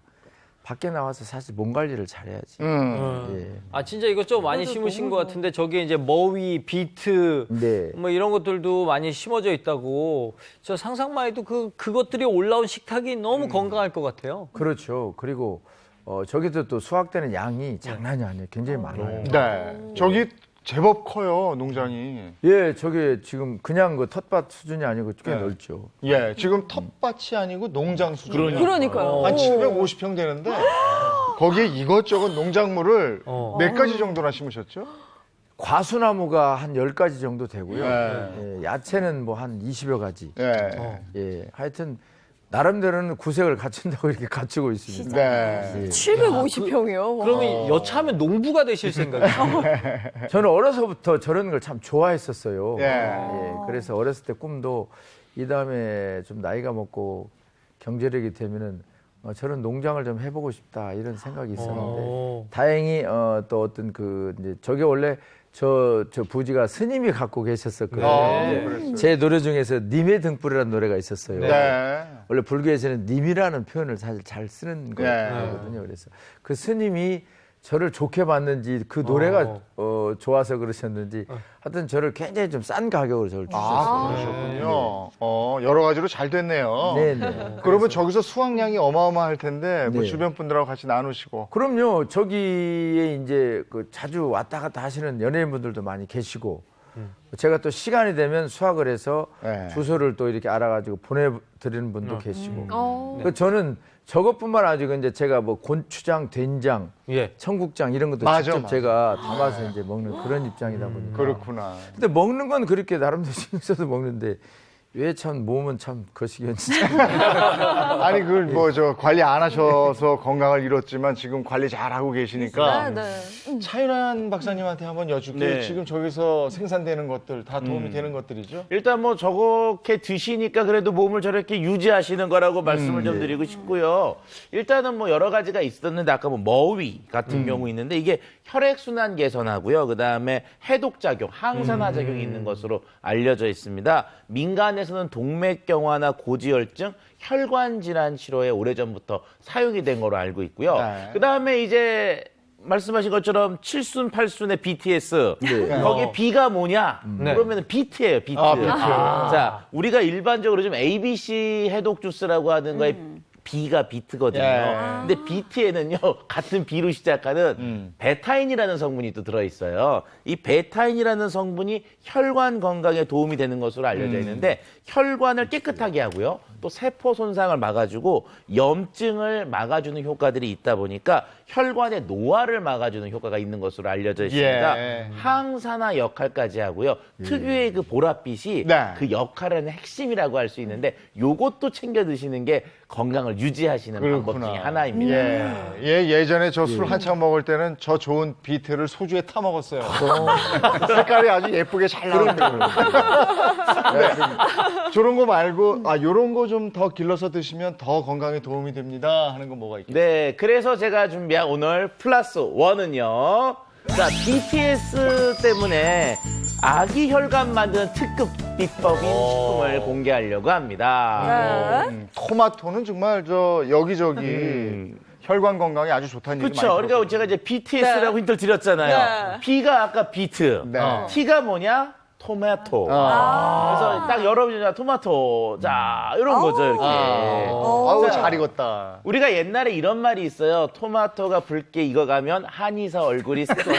밖에 나와서 사실 몸 관리를 잘해야지. 예. 진짜 이거 좀 많이 심으신 것 같은데 저기에 이제 머위, 비트 네. 뭐 이런 것들도 많이 심어져 있다고. 저 상상만 해도 그것들이 올라온 식탁이 너무 건강할 것 같아요. 그렇죠. 그리고 저기도 또 수확되는 양이 장난이 아니에요. 굉장히 많아요. 네. 저기 제법 커요, 농장이. 예, 저게 지금 그냥 그 텃밭 수준이 아니고 꽤 넓죠. 예, 지금 텃밭이 아니고 농장 수준이에요. 그러니까요. 한 750평 되는데 거기에 이것저것 농작물을 몇 가지 정도나 심으셨죠? 과수나무가 한 10가지 정도 되고요. 네. 예, 야채는 뭐 한 20여 가지. 네. 예, 하여튼 나름대로는 구색을 갖춘다고 이렇게 갖추고 있습니다. 네. 750평이요. 그러면 여차하면 농부가 되실 생각이에요? 저는 어려서부터 저런 걸 참 좋아했었어요. 예. 그래서 어렸을 때 꿈도 이 다음에 좀 나이가 먹고 경제력이 되면은 저런 농장을 좀 해보고 싶다 이런 생각이 있었는데 다행히 또 어떤 그 이제 저게 원래 저 부지가 스님이 갖고 계셨었거든요. 제 노래 중에서 님의 등불이라는 노래가 있었어요. 네. 원래 불교에서는 님이라는 표현을 사실 잘 쓰는 거거든요. 그래서 그 스님이 저를 좋게 봤는지 그 노래가 좋아서 그러셨는지 하여튼 저를 굉장히 좀 싼 가격으로 저를 주셨어요. 그러셨군요. 여러 가지로 잘 됐네요. 네네. 그러면 저기서 수확량이 어마어마할 텐데 뭐 네. 주변 분들하고 같이 나누시고. 그럼요. 저기에 이제 그 자주 왔다 갔다 하시는 연예인분들도 많이 계시고 제가 또 시간이 되면 수확을 해서 주소를 또 이렇게 알아가지고 보내드리는 분도 계시고. 그 저는 저것뿐만 아니고 이제 제가 뭐 고추장, 된장, 청국장 이런 것도 직접 제가 담아서 이제 먹는 그런 입장이다 보니까. 그렇구나. 근데 먹는 건 그렇게 나름대로 신경 써서 먹는데 왜 참 몸은 참 거시기한지. 아니 그 뭐 저 관리 안 하셔서 건강을 잃었지만 지금 관리 잘 하고 계시니까 차윤환 박사님한테 한번 여쭙게. 네. 지금 저기서 생산되는 것들 다 도움이 되는 것들이죠? 일단 뭐 저렇게 드시니까 그래도 몸을 저렇게 유지하시는 거라고 말씀을 좀 드리고 싶고요. 일단은 뭐 여러 가지가 있었는데 아까 뭐 머위 같은 경우 있는데 이게 혈액순환 개선하고요. 그다음에 해독작용, 항산화 작용이 있는 것으로 알려져 있습니다. 민간에서는 동맥경화나 고지혈증, 혈관 질환 치료에 오래전부터 사용이 된 거로 알고 있고요. 그다음에 이제 말씀하신 것처럼 7순, 8순의 BTS. 거기에 B가 뭐냐? 그러면 비트예요, 비트. 자, 우리가 일반적으로 좀 ABC 해독 주스라고 하는 거에 B가 비트거든요. 예. 근데 비트에는요, 같은 B로 시작하는 베타인이라는 성분이 또 들어있어요. 이 베타인이라는 성분이 혈관 건강에 도움이 되는 것으로 알려져 있는데 혈관을 깨끗하게 하고요. 또 세포 손상을 막아주고 염증을 막아주는 효과들이 있다 보니까 혈관의 노화를 막아주는 효과가 있는 것으로 알려져 있습니다. 예. 항산화 역할까지 하고요. 특유의 그 보랏빛이 네. 그 역할을 하는 핵심이라고 할 수 있는데 요것도 챙겨 드시는 게 건강을 유지하시는 방법 중에 하나입니다. 예전에 저 술 한창 먹을 때는 저 좋은 비트를 소주에 타 먹었어요. 색깔이 아주 예쁘게 잘 나오더라고요. 네. 저런 거 말고 요런 거 좀 더 길러서 드시면 더 건강에 도움이 됩니다 하는 건 뭐가 있겠어요? 네, 그래서 제가 준비한 오늘 플러스 원은요. 자, BTS 때문에 아기 혈관 만드는 특급 비법인 식품을 공개하려고 합니다. 토마토는 정말 저 여기저기 혈관 건강에 아주 좋다는 얘기 많이 그렇죠. 그러니까 들었거든요. 제가 이제 BTS라고 힌트를 드렸잖아요. B가 아까 비트, T가 뭐냐? 토마토. 그래서 딱 여러분이 토마토. 자, 이런 거죠, 이렇게. 아우, 잘 익었다. 우리가 옛날에 이런 말이 있어요. 토마토가 붉게 익어가면 한의사 얼굴이 새도록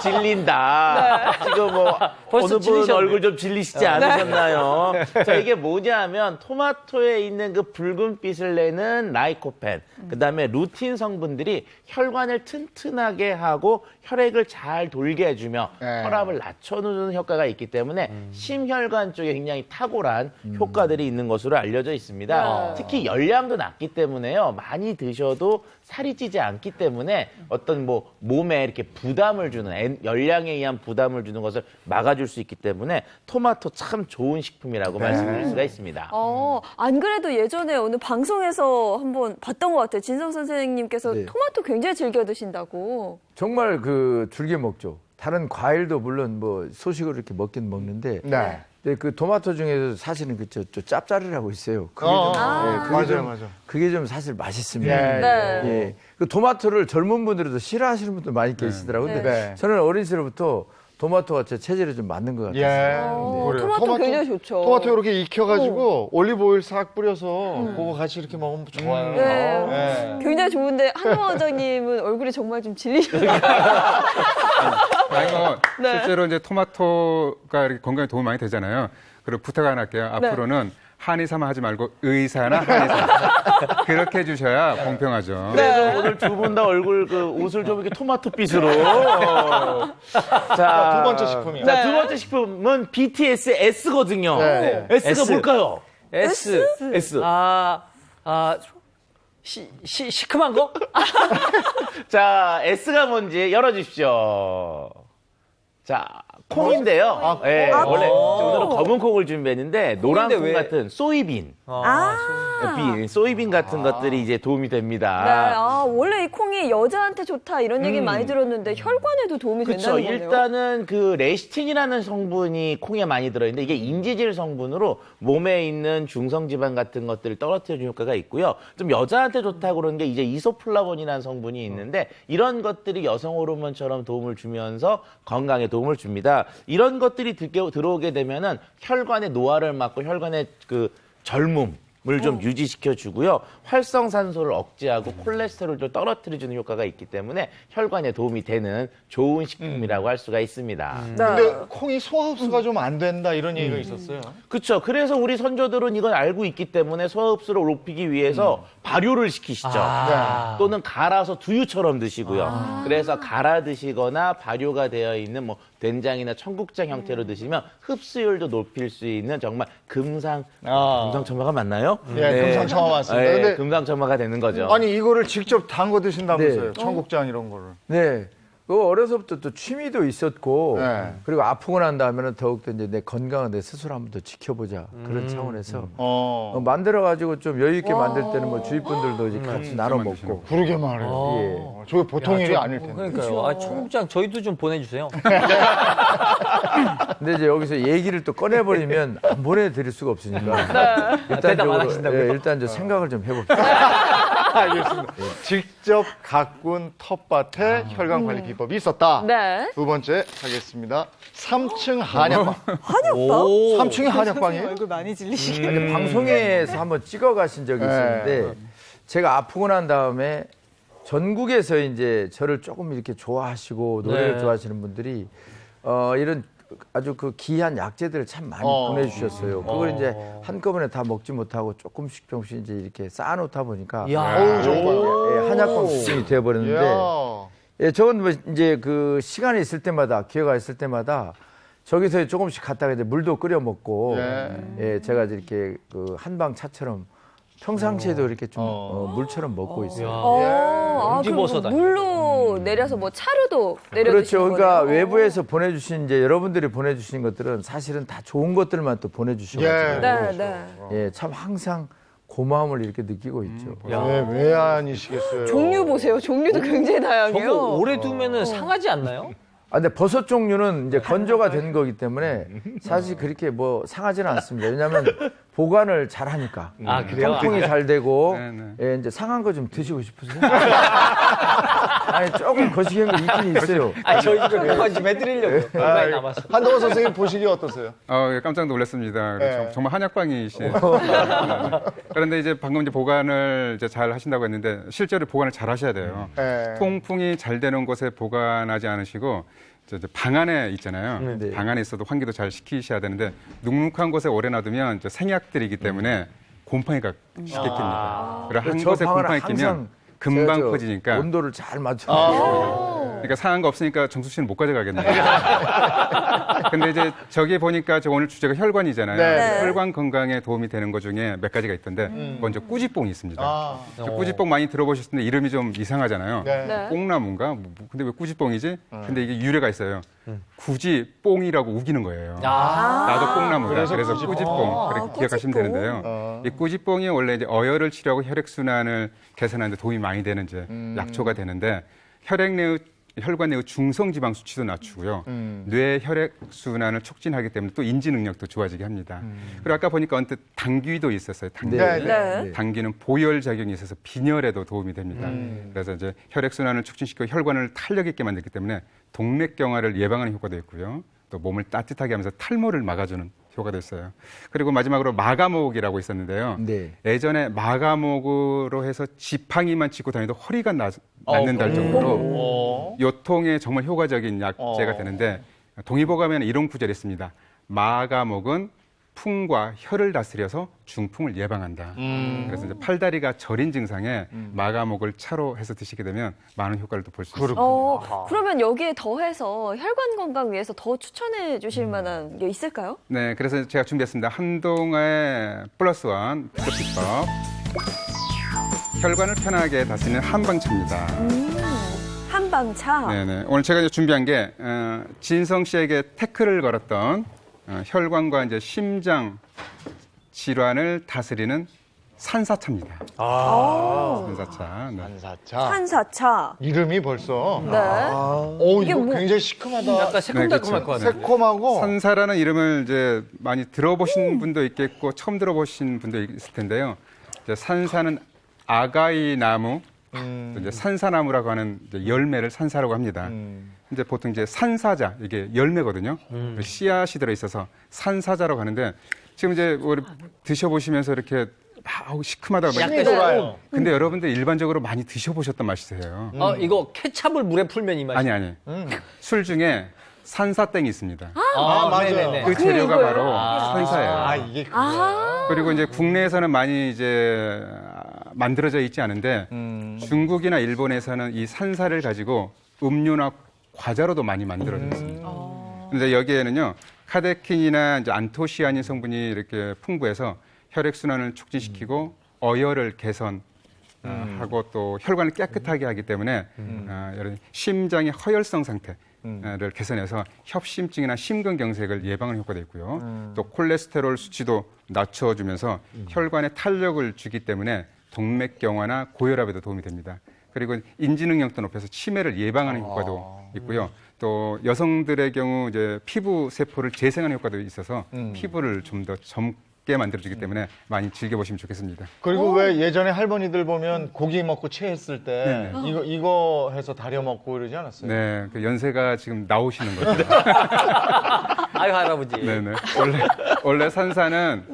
질린다. 지금 뭐 어느 분 얼굴 좀 질리시지 않으셨나요? 자, 이게 뭐냐면 토마토에 있는 그 붉은빛을 내는 라이코펜, 그다음에 루틴 성분들이 혈관을 튼튼하게 하고 혈액을 잘 돌게 해주며 혈압을 낮춰주는 효과가 있기 때문에 심혈관 쪽에 굉장히 탁월한 효과들이 있는 것으로 알려져 있습니다. 특히 열량도 낮기 때문에요. 많이 드셔도 살이 찌지 않기 때문에 어떤 뭐 몸에 이렇게 부담을 주는 열량에 의한 부담을 주는 것을 막아줄 수 있기 때문에 토마토 참 좋은 식품이라고 말씀드릴 수가 있습니다. 안 그래도 예전에 어느 방송에서 한번 봤던 것 같아요. 진성 선생님께서 토마토 굉장히 즐겨 드신다고. 정말 즐겨 먹죠. 다른 과일도 물론 뭐 소식으로 이렇게 먹긴 먹는데 근데 그 토마토 중에서 사실은 저 짭짤이라고 있어요. 그게 좀 사실 맛있습니다. 그 토마토를 젊은 분들도 싫어하시는 분들 많이 계시더라고요. 근데 저는 어린 시절부터 토마토가 제 체질에 좀 맞는 것 같아요. 토마토 굉장히 좋죠. 토마토 이렇게 익혀가지고 올리브 오일 싹 뿌려서 그거 같이 이렇게 먹으면 좋아요. 굉장히 좋은데 한우 원장님은 얼굴이 정말 좀 질리시네요. 실제로 이제 토마토가 이렇게 건강에 도움이 많이 되잖아요. 그리고 부탁 하나 할게요. 앞으로는 한의사만 하지 말고 의사나 한의사 그렇게 해주셔야 공평하죠. 그래서 오늘 두 분 다 얼굴 옷을 좀 이렇게 토마토빛으로. 자, 두 번째 식품이요. 자, 두 번째 식품은 BTS S거든요. S가 뭘까요? S. 시큼한 거? 자, S가 뭔지 열어주십시오. 자, 콩인데요. 원래 오늘은 검은 콩을 준비했는데 노란 콩 같은 소이빈. 소이빈 같은 것들이 이제 도움이 됩니다. 원래 이 콩이 여자한테 좋다 이런 얘기 많이 들었는데 혈관에도 도움이 된다는 거네요. 일단은 그 레시틴이라는 성분이 콩에 많이 들어있는데 이게 인지질 성분으로 몸에 있는 중성지방 같은 것들을 떨어뜨려주는 효과가 있고요. 좀 여자한테 좋다고 그러는 게 이제 이소플라본이라는 성분이 있는데 이런 것들이 여성 호르몬처럼 도움을 주면서 건강에 도움을 줍니다. 이런 것들이 들어오게 되면은 혈관의 노화를 막고 혈관의 그 젊음을 좀 유지시켜 주고요. 활성산소를 억제하고 콜레스테롤을 떨어뜨려주는 효과가 있기 때문에 혈관에 도움이 되는 좋은 식품이라고 할 수가 있습니다. 근데 콩이 소화 흡수가 좀 안 된다 이런 얘기가 있었어요. 그렇죠. 그래서 우리 선조들은 이걸 알고 있기 때문에 소화 흡수를 높이기 위해서 발효를 시키시죠. 또는 갈아서 두유처럼 드시고요. 그래서 갈아 드시거나 발효가 되어 있는 뭐 된장이나 청국장 형태로 드시면 흡수율도 높일 수 있는 정말 금상첨화가 맞나요? 금상첨화 맞습니다. 근데 금상첨화가 되는 거죠. 아니 이거를 직접 담궈 드신다면서요? 청국장 이런 거를. 네. 어려서부터 또 취미도 있었고 그리고 아프고 난 다음에는 더욱더 이제 내 건강을 내 스스로 한번 더 지켜보자 그런 차원에서 만들어가지고 좀 여유 있게 만들 때는 뭐 주위 분들도 이제 같이 나눠 먹고. 그러게 말해요. 저게 보통 일이 아닐 텐데. 그러니까요. 청국장 저희도 좀 보내주세요. 근데 이제 여기서 얘기를 또 꺼내버리면 안 보내드릴 수가 없으니까 일단 생각을 좀 해봅시다. 알겠습니다. 직접 가꾼 텃밭에 혈관 관리 비법이 있었다. 두 번째 가겠습니다. 3층 한약방. 한약방? 3층이 한약방이에요? 얼굴 많이 질리시게. 방송에서 한번 찍어 가신 적이 있었는데 제가 아프고 난 다음에 전국에서 이제 저를 조금 이렇게 좋아하시고 노래를 네. 좋아하시는 분들이 이런 아주 그 귀한 약재들을 참 많이 보내주셨어요. 그걸 이제 한꺼번에 다 먹지 못하고 조금씩 이제 이렇게 쌓아놓다 보니까 이야. 한약방 수준이 되어버렸는데 예, 저는 뭐 이제 그 시간이 있을 때마다 기회가 있을 때마다 저기서 조금씩 갔다가 이제 물도 끓여 먹고 예, 제가 이렇게 그 한방 차처럼 평상시에도 이렇게 좀 물처럼 먹고 있어요. 옹기버섯 아니에요? 물로 내려서 뭐 차로도 내려 그렇죠. 드시는 그러니까 거네요. 외부에서 보내주신 이제 여러분들이 보내주신 것들은 사실은 다 좋은 것들만 또 보내주셔가지고 네, 네. 예, 참 항상 고마움을 이렇게 느끼고 있죠. 왜 아니시겠어요? 종류 보세요. 종류도 굉장히 다양해요. 저거 오래 두면은 상하지 않나요? 아, 근데 버섯 종류는 이제 건조가 된 거기 때문에 사실 그렇게 뭐 상하지는 않습니다. 왜냐하면 보관을 잘 하니까. 아, 그래요? 통풍이 잘 되고, 네. 예, 이제 상한 거 좀 드시고 싶으세요? 아니, 조금 거시기한 거 있긴 있어요. 아, 저희 집에 그만 좀 해드리려고. 얼마나 남았어. 한동훈 선생님 보시기 어떠세요? 예, 깜짝 놀랐습니다. 네. 정말 한약방이시네요. 그런데 이제 방금 이제 보관을 이제 잘 하신다고 했는데 실제로 보관을 잘 하셔야 돼요. 네. 통풍이 잘 되는 곳에 보관하지 않으시고 이제 방 안에 있잖아요. 네. 방 안에 있어도 환기도 잘 시키셔야 되는데 눅눅한 곳에 오래 놔두면 이제 생약들이기 때문에 곰팡이가 쉽게 낍니다. 그리고 한 저 곳에 방은 곰팡이 항상 끼면 금방 제가 저 퍼지니까. 온도를 잘 맞춰. 그러니까 상한 거 없으니까 정수 씨는 못 가져가겠네요. 근데 이제 저기 보니까 저 오늘 주제가 혈관이잖아요. 네. 혈관 건강에 도움이 되는 것 중에 몇 가지가 있던데 먼저 꾸지뽕이 있습니다. 저 꾸지뽕 많이 들어보셨을 텐데 이름이 좀 이상하잖아요. 네. 네. 뽕나무인가? 근데 왜 꾸지뽕이지? 근데 이게 유래가 있어요. 굳이 뽕이라고 우기는 거예요. 나도 뽕나무다. 그래서 꾸지뽕. 그렇게 기억하시면 되는데요. 이 꾸지뽕이 원래 이제 어혈을 치료하고 혈액순환을 개선하는 데 도움이 많이 되는 이제 약초가 되는데 혈관 내의 중성지방 수치도 낮추고요. 뇌 혈액순환을 촉진하기 때문에 또 인지 능력도 좋아지게 합니다. 그리고 아까 보니까 언뜻 당귀도 있었어요. 당귀. 네. 당귀는 보혈 작용이 있어서 빈혈에도 도움이 됩니다. 그래서 이제 혈액순환을 촉진시키고 혈관을 탄력 있게 만들기 때문에 동맥경화를 예방하는 효과도 있고요. 또 몸을 따뜻하게 하면서 탈모를 막아주는 효과도 있어요. 그리고 마지막으로 마가목이라고 있었는데요. 네. 예전에 마가목으로 해서 지팡이만 짚고 다니도 허리가 낫는다 할 정도로 요통에 정말 효과적인 약재가 되는데 동의보감에는 이런 구절이 있습니다. 마가목은 풍과 혈을 다스려서 중풍을 예방한다. 그래서 이제 팔다리가 저린 증상에 마가목을 차로 해서 드시게 되면 많은 효과를 또 볼 수 있습니다. 그러면 여기에 더해서 혈관 건강 위해서 더 추천해 주실 만한 게 있을까요? 네, 그래서 제가 준비했습니다. 한동의 플러스원 비법. 혈관을 편하게 다스리는 한방차입니다. 한방차. 네네. 오늘 제가 이제 준비한 게 진성 씨에게 태클을 걸었던 혈관과 이제 심장 질환을 다스리는 산사차입니다. 산사차. 네. 한사차. 한사차. 이름이 벌써. 네. 이게 이거 굉장히 시큼하다. 약간 새콤달콤할 것 같아요. 새콤하고. 산사라는 이름을 이제 많이 들어보신 분도 있겠고 처음 들어보신 분도 있을 텐데요. 이제 산사는 아가이 나무, 또 이제 산사나무라고 하는 이제 열매를 산사라고 합니다. 근데 보통 이제 산사자 이게 열매거든요. 씨앗이 들어 있어서 산사자라고 하는데 지금 이제 우리 드셔보시면서 이렇게 막 시큼하다고 향이 돌아요. 근데 여러분들 일반적으로 많이 드셔보셨던 맛이세요. 이거 케찹을 물에 풀면 이 맛이. 아니. 술 중에 산사땡이 있습니다. 맞아요. 네네네. 그 재료가 이거예요? 바로 산사예요. 이게 그리고 이제 국내에서는 많이 이제 만들어져 있지 않은데 중국이나 일본에서는 이 산사를 가지고 음료나 과자로도 많이 만들어져 있습니다. 근데 여기에는요 카테킨이나 이제 안토시아닌 성분이 이렇게 풍부해서 혈액순환을 促진시키고 어혈을 개선하고 또 혈관을 깨끗하게 하기 때문에 이런 심장의 허혈성 상태를 개선해서 협심증이나 심근경색을 예방하는 효과도 있고요. 또 콜레스테롤 수치도 낮춰주면서 혈관에 탄력을 주기 때문에 동맥경화나 고혈압에도 도움이 됩니다. 그리고 인지 능력도 높여서 치매를 예방하는 효과도 있고요. 또 여성들의 경우 이제 피부 세포를 재생하는 효과도 있어서 피부를 좀 더 젊게 만들어주기 때문에 많이 즐겨보시면 좋겠습니다. 그리고 왜 예전에 할머니들 보면 고기 먹고 체했을 때 이거 해서 다려 먹고 이러지 않았어요? 네, 그 연세가 지금 나오시는 거죠. 아유 할아버지. 네네. 원래 산사는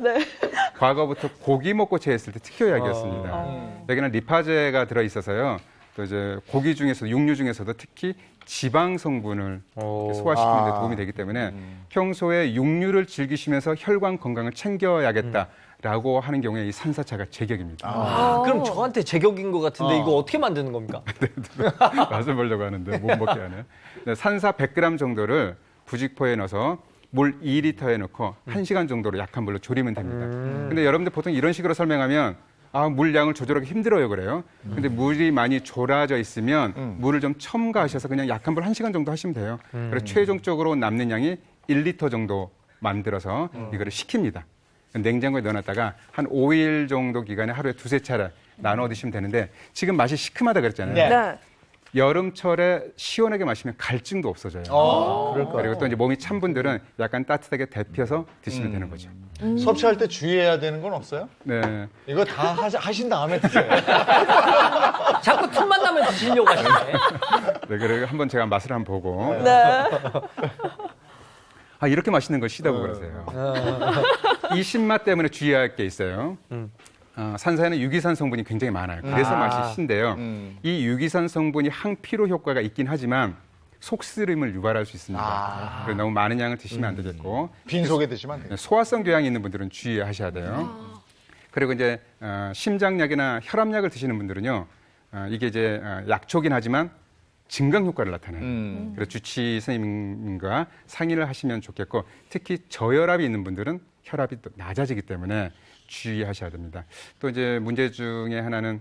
과거부터 고기 먹고 체했을 때 특효약이었습니다. 여기는 리파제가 들어 있어서요. 또 이제 고기 중에서 육류 중에서도 특히 지방 성분을 소화시키는 데 도움이 되기 때문에 평소에 육류를 즐기시면서 혈관 건강을 챙겨야겠다라고 하는 경우에 이 산사차가 제격입니다. 그럼 저한테 제격인 것 같은데 이거 어떻게 만드는 겁니까? 맛을 보려고 하는데 못 먹게 하네. 네, 산사 100g 정도를 부직포에 넣어서 물 2리터에 넣고 1시간 정도로 약한 불로 졸이면 됩니다. 근데 여러분들 보통 이런 식으로 설명하면 물량을 조절하기 힘들어요 그래요. 근데 물이 많이 졸아져 있으면 물을 좀 첨가하셔서 그냥 약한 불 1시간 정도 하시면 돼요. 그래서 최종적으로 남는 양이 1리터 정도 만들어서 이거를 식힙니다. 냉장고에 넣어놨다가 한 5일 정도 기간에 하루에 2-3차례 나눠 드시면 되는데 지금 맛이 시큼하다 그랬잖아요. 네. 여름철에 시원하게 마시면 갈증도 없어져요. 그리고 또 이제 몸이 찬 분들은 약간 따뜻하게 데펴서 드시면 되는 거죠. 섭취할 때 주의해야 되는 건 없어요? 네. 이거 다 하신 다음에 드세요. 자꾸 틈만 나면 드시려고 하시네. 네, 그리고 한번 제가 맛을 한번 보고. 네. 이렇게 맛있는 걸 시다고 그러세요. 이 신맛 때문에 주의할 게 있어요. 산사에는 유기산 성분이 굉장히 많아요. 그래서 맛이 신데요. 이 유기산 성분이 항피로 효과가 있긴 하지만 속쓰림을 유발할 수 있습니다. 그래서 너무 많은 양을 드시면 안 되겠고 빈속에 드시면 안 돼요. 소화성 교양이 있는 분들은 주의하셔야 돼요. 그리고 이제 심장약이나 혈압약을 드시는 분들은요. 이게 이제 약초긴 하지만 증강 효과를 나타내요. 그래서 주치 선생님과 상의를 하시면 좋겠고 특히 저혈압이 있는 분들은 혈압이 또 낮아지기 때문에 주의하셔야 됩니다. 또 이제 문제 중에 하나는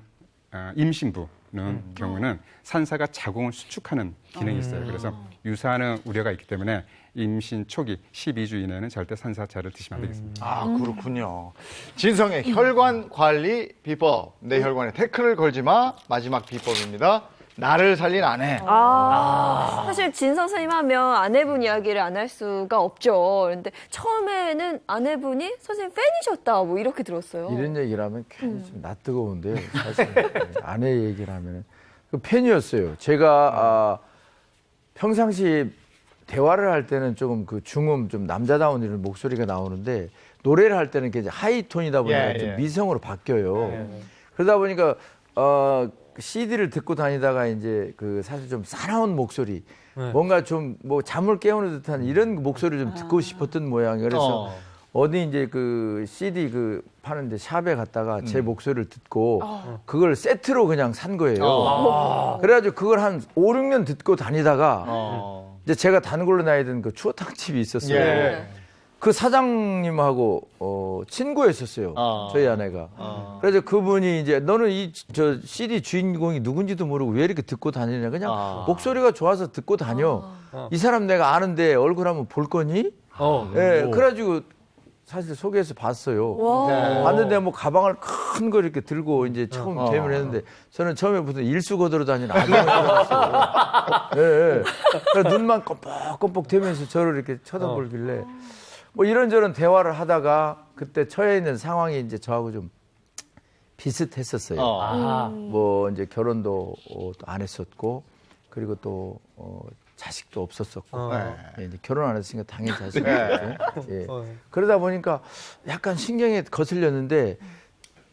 임신부는 경우는 산사가 자궁을 수축하는 기능이 있어요. 그래서 유산의 우려가 있기 때문에 임신 초기 12주 이내는 절대 산사차를 드시면 안 되겠습니다. 그렇군요. 진성의 혈관 관리 비법. 내 혈관에 태클을 걸지 마. 마지막 비법입니다. 나를 살린 아내. 사실 진 선생님 하면 아내분 이야기를 안 할 수가 없죠. 그런데 처음에는 아내분이 선생님 팬이셨다 뭐 이렇게 들었어요. 이런 얘기를 하면 괜히 좀 낯뜨거운데요. 사실 아내 얘기를 하면은 그 팬이었어요. 제가 평상시 대화를 할 때는 조금 그 중음 좀 남자다운 이런 목소리가 나오는데 노래를 할 때는 이제 하이톤이다 보니까 좀 미성으로 바뀌어요. 그러다 보니까 CD를 듣고 다니다가 이제 그 사실 좀 사나운 목소리, 뭔가 좀 뭐 잠을 깨우는 듯한 이런 목소리를 좀 듣고 싶었던 모양이에요. 그래서 어디 이제 그 CD 그 파는데 샵에 갔다가 제 목소리를 듣고 그걸 세트로 그냥 산 거예요. 그래가지고 그걸 한 5, 6년 듣고 다니다가 이제 제가 단골로 다니던 그 추어탕집이 있었어요. 그 사장님하고 친구였었어요. 저희 아내가. 그래서 그분이 이제 너는 저 CD 주인공이 누군지도 모르고 왜 이렇게 듣고 다니냐. 그냥 목소리가 좋아서 듣고 다녀. 이 사람 내가 아는데 얼굴 한번 볼 거니? 그래가지고 사실 소개해서 봤어요. 봤는데 뭐 가방을 큰 거 이렇게 들고 이제 처음 개명을 했는데 저는 처음에 무슨 일수거들어 다니는 아줌마인 줄 알았어요. 그래서 눈만 껌뻑껌뻑 대면서 저를 이렇게 쳐다보길래 뭐 이런저런 대화를 하다가 그때 처해 있는 상황이 이제 저하고 좀 비슷했었어요. 뭐 이제 결혼도 안 했었고 그리고 또 자식도 없었었고 이제 결혼 안 했으니까 당연히 자식이 있죠. 그러다 보니까 약간 신경에 거슬렸는데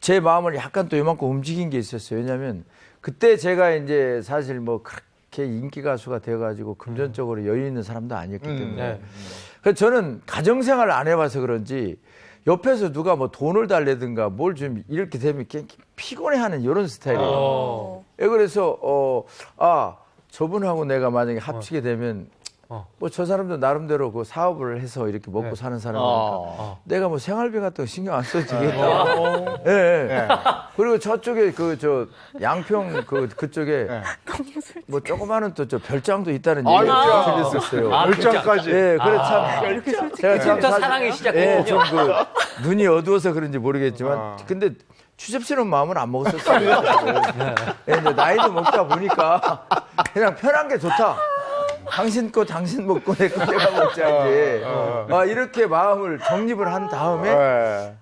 제 마음을 약간 또 이만큼 움직인 게 있었어요. 왜냐하면 그때 제가 이제 사실 뭐 그렇게 인기 가수가 되어가지고 금전적으로 여유 있는 사람도 아니었기 때문에 그래서 저는 가정생활을 안 해봐서 그런지 옆에서 누가 뭐 돈을 달래든가 뭘 좀 이렇게 되면 피곤해하는 이런 스타일이에요. 그래서 저분하고 내가 만약에 합치게 되면 뭐 저 사람도 나름대로 그 사업을 해서 이렇게 먹고 사는 사람이니까 내가 뭐 생활비 같은 거 신경 안 써도 되겠다. 그리고 저쪽에 저 양평 그쪽에 뭐 조그마한 또 저 별장도 있다는 얘기가 들렸었어요. 별장까지. 그래 참 제가 참 사랑이 시작했군요. 좀 그 눈이 어두워서 그런지 모르겠지만 근데 추접스러운 마음은 안 먹었었어요. 근데 나이도 먹다 보니까 그냥 편한 게 좋다. 당신 거 당신 먹고 내 거 내가 먹자지. 이렇게 마음을 정립을 한 다음에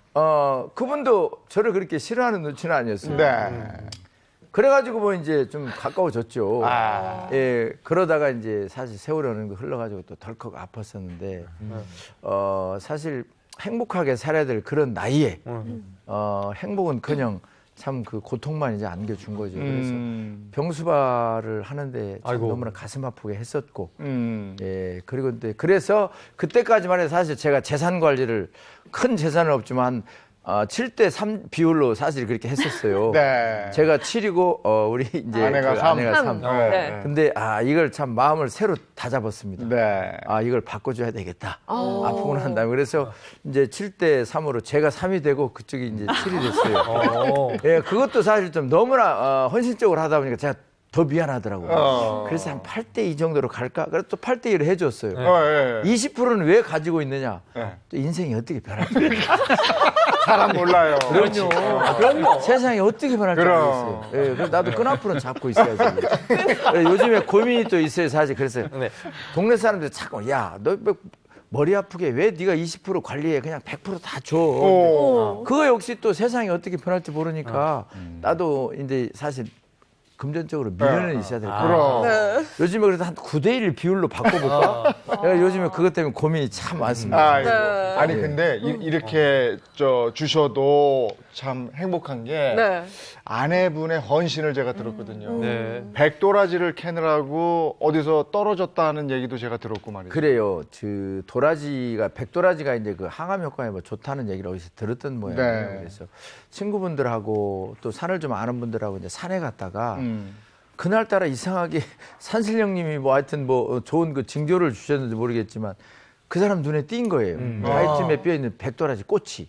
그분도 저를 그렇게 싫어하는 눈치는 아니었어요. 그래가지고 뭐 이제 좀 가까워졌죠. 그러다가 이제 사실 세월이 어느 정도 흘러가지고 또 덜컥 아팠었는데 사실 행복하게 살아야 될 그런 나이에 행복은커녕 참 그 고통만 이제 안겨준 거죠. 그래서 병수발을 하는데 참 너무나 가슴 아프게 했었고, 예 그리고 그래서 그때까지만 해도 사실 제가 재산 관리를 큰 재산은 없지만 7대3 비율로 사실 그렇게 했었어요. 네. 제가 7이고 우리 이제 아내가 3. 아내가 3. 네. 근데 이걸 참 마음을 새로 다잡았습니다. 네. 이걸 바꿔줘야 되겠다. 아프고 난 다음에 그래서 이제 7대3으로 제가 3이 되고 그쪽이 이제 7이 됐어요. 예, 그것도 사실 좀 너무나 헌신적으로 하다 보니까 제가 더 미안하더라고요. 그래서 한 8대2 정도로 갈까? 그래서 또 8대2를 해줬어요. 20%는 왜 가지고 있느냐? 또 인생이 어떻게 변할지. 사람 몰라요. 그럼요. 세상이 어떻게 변할지 모르겠어요. 예, 그래서 나도 끈앞으로는 잡고 있어야지. 요즘에 고민이 또 있어요, 사실. 그래서 동네 사람들 자꾸 야, 너 머리 아프게 왜 네가 20% 관리해? 그냥 100% 다 줘. 그거 역시 또 세상이 어떻게 변할지 모르니까 나도 이제 사실 금전적으로 미련은 있어야 될 거예요. 네. 요즘에 그래도 한 9대1 비율로 바꿔볼까? 내가 요즘에 그것 때문에 고민이 참 많습니다. 아니 근데 이렇게 주셔도 참 행복한 게 아내분의 헌신을 제가 들었거든요. 백도라지를 캐느라고 어디서 떨어졌다는 얘기도 제가 들었고 말이에요. 그래요. 백도라지가 이제 그 항암 효과에 뭐 좋다는 얘기를 어디서 들었던 모양이에요. 그래서 친구분들하고 또 산을 좀 아는 분들하고 이제 산에 갔다가 그날따라 이상하게 산신령님이 뭐 하여튼 뭐 좋은 그 징조를 주셨는지 모르겠지만 그 사람 눈에 띈 거예요. 다이쯤에 뼈있는 백도라지 꽃이.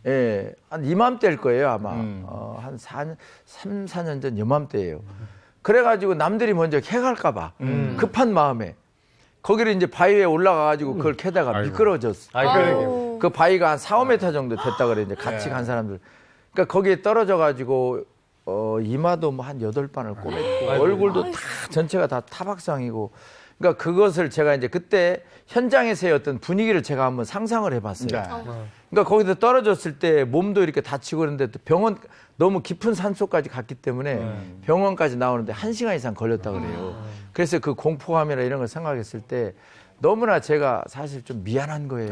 예, 한 이맘때일 거예요, 아마. 한 3, 4년 전 이맘때예요. 그래가지고 남들이 먼저 캐갈까봐 급한 마음에 거기를 이제 바위에 올라가가지고 그걸 캐다가 미끄러졌어. 그 바위가 한 4, 5m 정도 됐다 그래, 이제 같이 간 사람들. 그러니까 거기에 떨어져가지고 이마도 뭐 한 8반을 꼬맸고 얼굴도 다 전체가 다 타박상이고 그러니까 그것을 제가 이제 그때 현장에서의 어떤 분위기를 제가 한번 상상을 해봤어요. 그러니까 거기서 떨어졌을 때 몸도 이렇게 다치고 그런데 또 병원 너무 깊은 산속까지 갔기 때문에 병원까지 나오는데 1시간 이상 걸렸다 그래요. 그래서 그 공포감이나 이런 걸 생각했을 때 너무나 제가 사실 좀 미안한 거예요.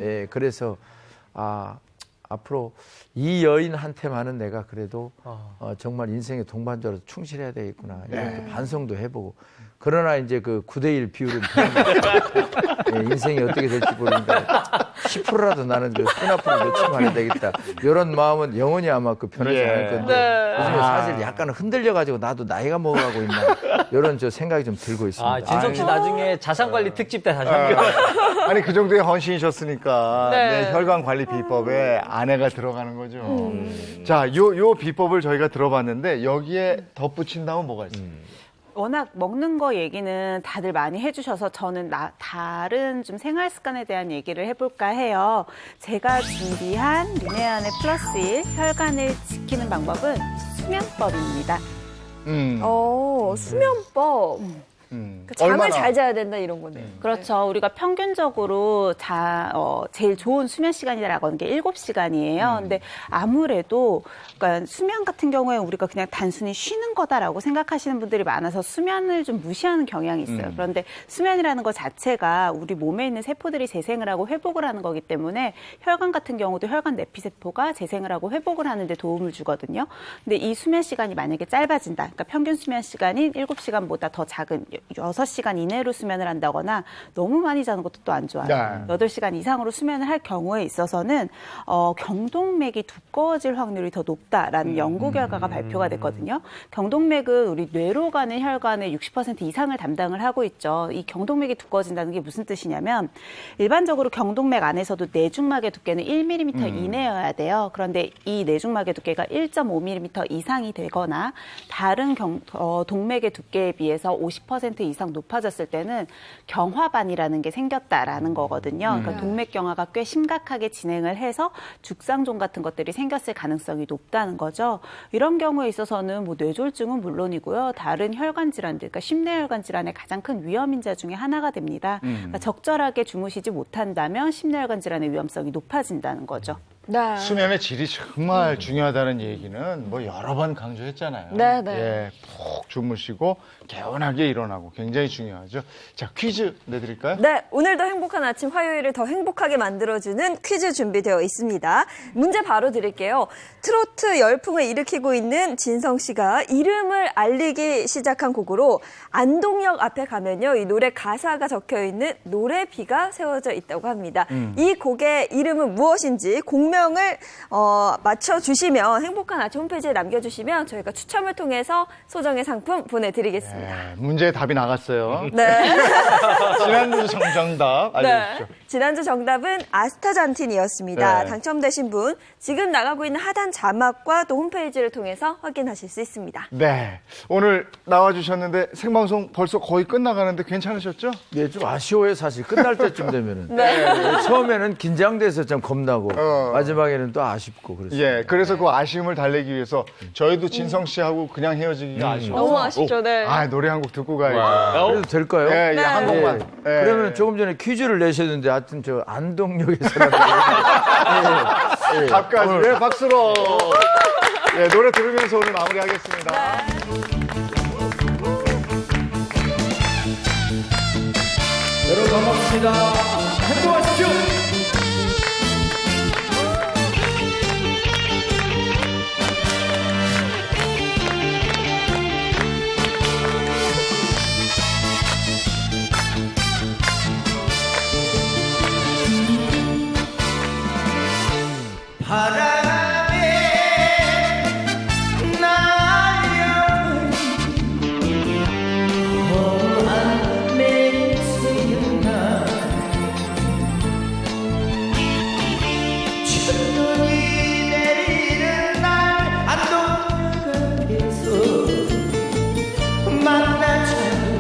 예, 그래서 앞으로 이 여인한테만은 내가 그래도 정말 인생의 동반자로 충실해야 되겠구나. 이렇게 반성도 해보고. 그러나 이제 그 9대1 비율은 예, 인생이 어떻게 될지 모르니까 10%라도 나는 그 끈앞으로 놓치면 안 되겠다. 이런 마음은 영원히 아마 그 변하지 않을 건데 요즘에 사실 약간 흔들려가지고 나도 나이가 먹어가고 있나 이런 저 생각이 좀 들고 있습니다. 진석 씨 나중에 자산관리 특집 때 다시 한번. 아니 그 정도의 헌신이셨으니까 내 혈관 관리 비법에 아내가 들어가는 거죠. 자, 요 비법을 저희가 들어봤는데 여기에 덧붙인다면 뭐가 있어요? 워낙 먹는 거 얘기는 다들 많이 해주셔서 저는 다른 좀 생활 습관에 대한 얘기를 해볼까 해요. 제가 준비한 리네안의 플러스 1 혈관을 지키는 방법은 수면법입니다. 수면법. 잠을 잘 자야 된다 이런 거네요. 그렇죠. 우리가 평균적으로 제일 좋은 수면 시간이라고 하는 게 7시간이에요. 근데 아무래도 그러니까 수면 같은 경우에 우리가 그냥 단순히 쉬는 거다라고 생각하시는 분들이 많아서 수면을 좀 무시하는 경향이 있어요. 그런데 수면이라는 것 자체가 우리 몸에 있는 세포들이 재생을 하고 회복을 하는 거기 때문에 혈관 같은 경우도 혈관 내피세포가 재생을 하고 회복을 하는 데 도움을 주거든요. 근데 이 수면 시간이 만약에 짧아진다. 그러니까 평균 수면 시간인 7시간보다 더 작은 6시간 이내로 수면을 한다거나 너무 많이 자는 것도 또 안 좋아요. 8시간 이상으로 수면을 할 경우에 있어서는 경동맥이 두꺼워질 확률이 더 높다라는 연구 결과가 발표가 됐거든요. 경동맥은 우리 뇌로 가는 혈관의 60% 이상을 담당을 하고 있죠. 이 경동맥이 두꺼워진다는 게 무슨 뜻이냐면 일반적으로 경동맥 안에서도 내중막의 두께는 1mm 이내여야 돼요. 그런데 이 내중막의 두께가 1.5mm 이상이 되거나 다른 동맥의 두께에 비해서 50% 이상 높아졌을 때는 경화반이라는 게 생겼다라는 거거든요. 그러니까 동맥경화가 꽤 심각하게 진행을 해서 죽상종 같은 것들이 생겼을 가능성이 높다는 거죠. 이런 경우에 있어서는 뭐 뇌졸중은 물론이고요. 다른 혈관 질환들, 그러니까 심내혈관 질환의 가장 큰 위험인자 중에 하나가 됩니다. 그러니까 적절하게 주무시지 못한다면 심내혈관 질환의 위험성이 높아진다는 거죠. 네. 수면의 질이 정말 중요하다는 얘기는 뭐 여러 번 강조했잖아요. 네, 네. 예, 푹 주무시고 개운하게 일어나고 굉장히 중요하죠. 자, 퀴즈 내드릴까요? 네, 오늘도 행복한 아침 화요일을 더 행복하게 만들어주는 퀴즈 준비되어 있습니다. 문제 바로 드릴게요. 트로트 열풍을 일으키고 있는 진성 씨가 이름을 알리기 시작한 곡으로 안동역 앞에 가면요, 이 노래 가사가 적혀 있는 노래비가 세워져 있다고 합니다. 이 곡의 이름은 무엇인지 공명을 맞춰주시면 행복한 아침 홈페이지에 남겨주시면 저희가 추첨을 통해서 소정의 상품 보내드리겠습니다. 네, 문제의 답이 나갔어요. 네. 지난주 정답 알려주시죠. 네. 지난주 정답은 아스타잔틴이었습니다. 네. 당첨되신 분 지금 나가고 있는 하단 자막과 또 홈페이지를 통해서 확인하실 수 있습니다. 네, 오늘 나와주셨는데 생방송 벌써 거의 끝나가는데 괜찮으셨죠? 네, 좀 아쉬워요, 사실. 끝날 때쯤 되면은. 네. 처음에는 긴장돼서 좀 겁나고, 마지막에는 또 아쉽고, 그랬어요. 예, 그래서 그 아쉬움을 달래기 위해서 저희도 진성 씨하고 그냥 헤어지기가 아쉬워서 너무 아쉽죠, 네. 아, 노래 한 곡 듣고 가야겠다. 그래도 될까요? 예, 네. 한 곡만. 예. 그러면 조금 전에 퀴즈를 내셨는데, 하여튼 저 안동역에서라도. 예. 답까지. 네, 박수로. 예, 노래 들으면서 오늘 마무리하겠습니다. 여러분 반갑습니다. 행복하십시오. 바람에 날려 험한 맹세였나 첫눈이 내리는 날 안동 앞에서 만나자고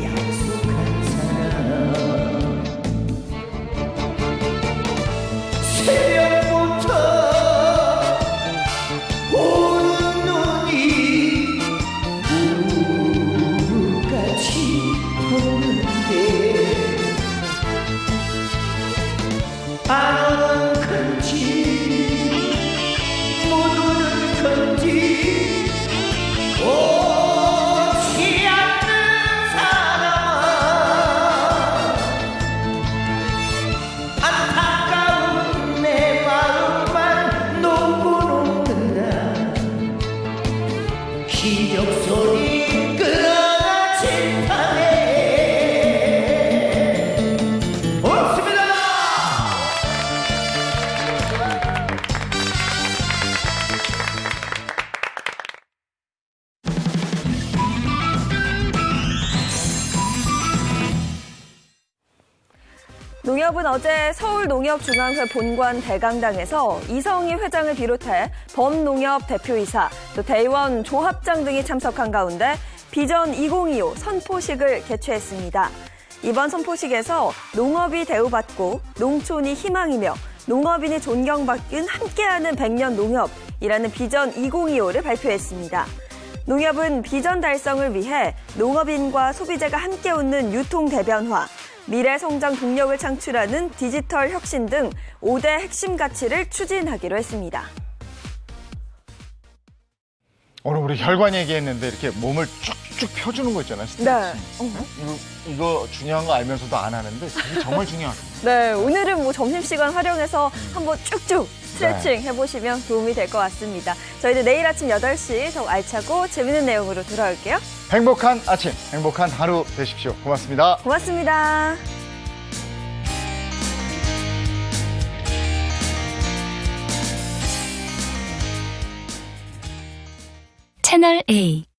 약속한 사람 새벽부터 오는 눈이 우같이 오는데 안 오는 건지 못 오는 건지 오지 않는 사람 안타까운 내 마음만 놓고 녹는다 기적 소리 끊어진 밤에 없습니다. 농협은 어제 서울농협중앙회 본관 대강당에서 이성희 회장을 비롯해 범농협 대표이사, 또 대의원 조합장 등이 참석한 가운데 비전 2025 선포식을 개최했습니다. 이번 선포식에서 농업이 대우받고 농촌이 희망이며 농업인이 존경받은 함께하는 100년 농협이라는 비전 2025를 발표했습니다. 농협은 비전 달성을 위해 농업인과 소비자가 함께 웃는 유통 대변화, 미래 성장 동력을 창출하는 디지털 혁신 등 5대 핵심 가치를 추진하기로 했습니다. 오늘 우리 혈관 얘기했는데 이렇게 몸을 쭉쭉 펴주는 거 있잖아요. 스트레칭. 이거 중요한 거 알면서도 안 하는데 이게 정말 중요하거든요. 네, 오늘은 뭐 점심시간 활용해서 한번 쭉쭉 스트레칭 해보시면 도움이 될 것 같습니다. 저희는 내일 아침 8시 더 알차고 재밌는 내용으로 돌아올게요. 행복한 아침, 행복한 하루 되십시오. 고맙습니다. 고맙습니다. 채널 A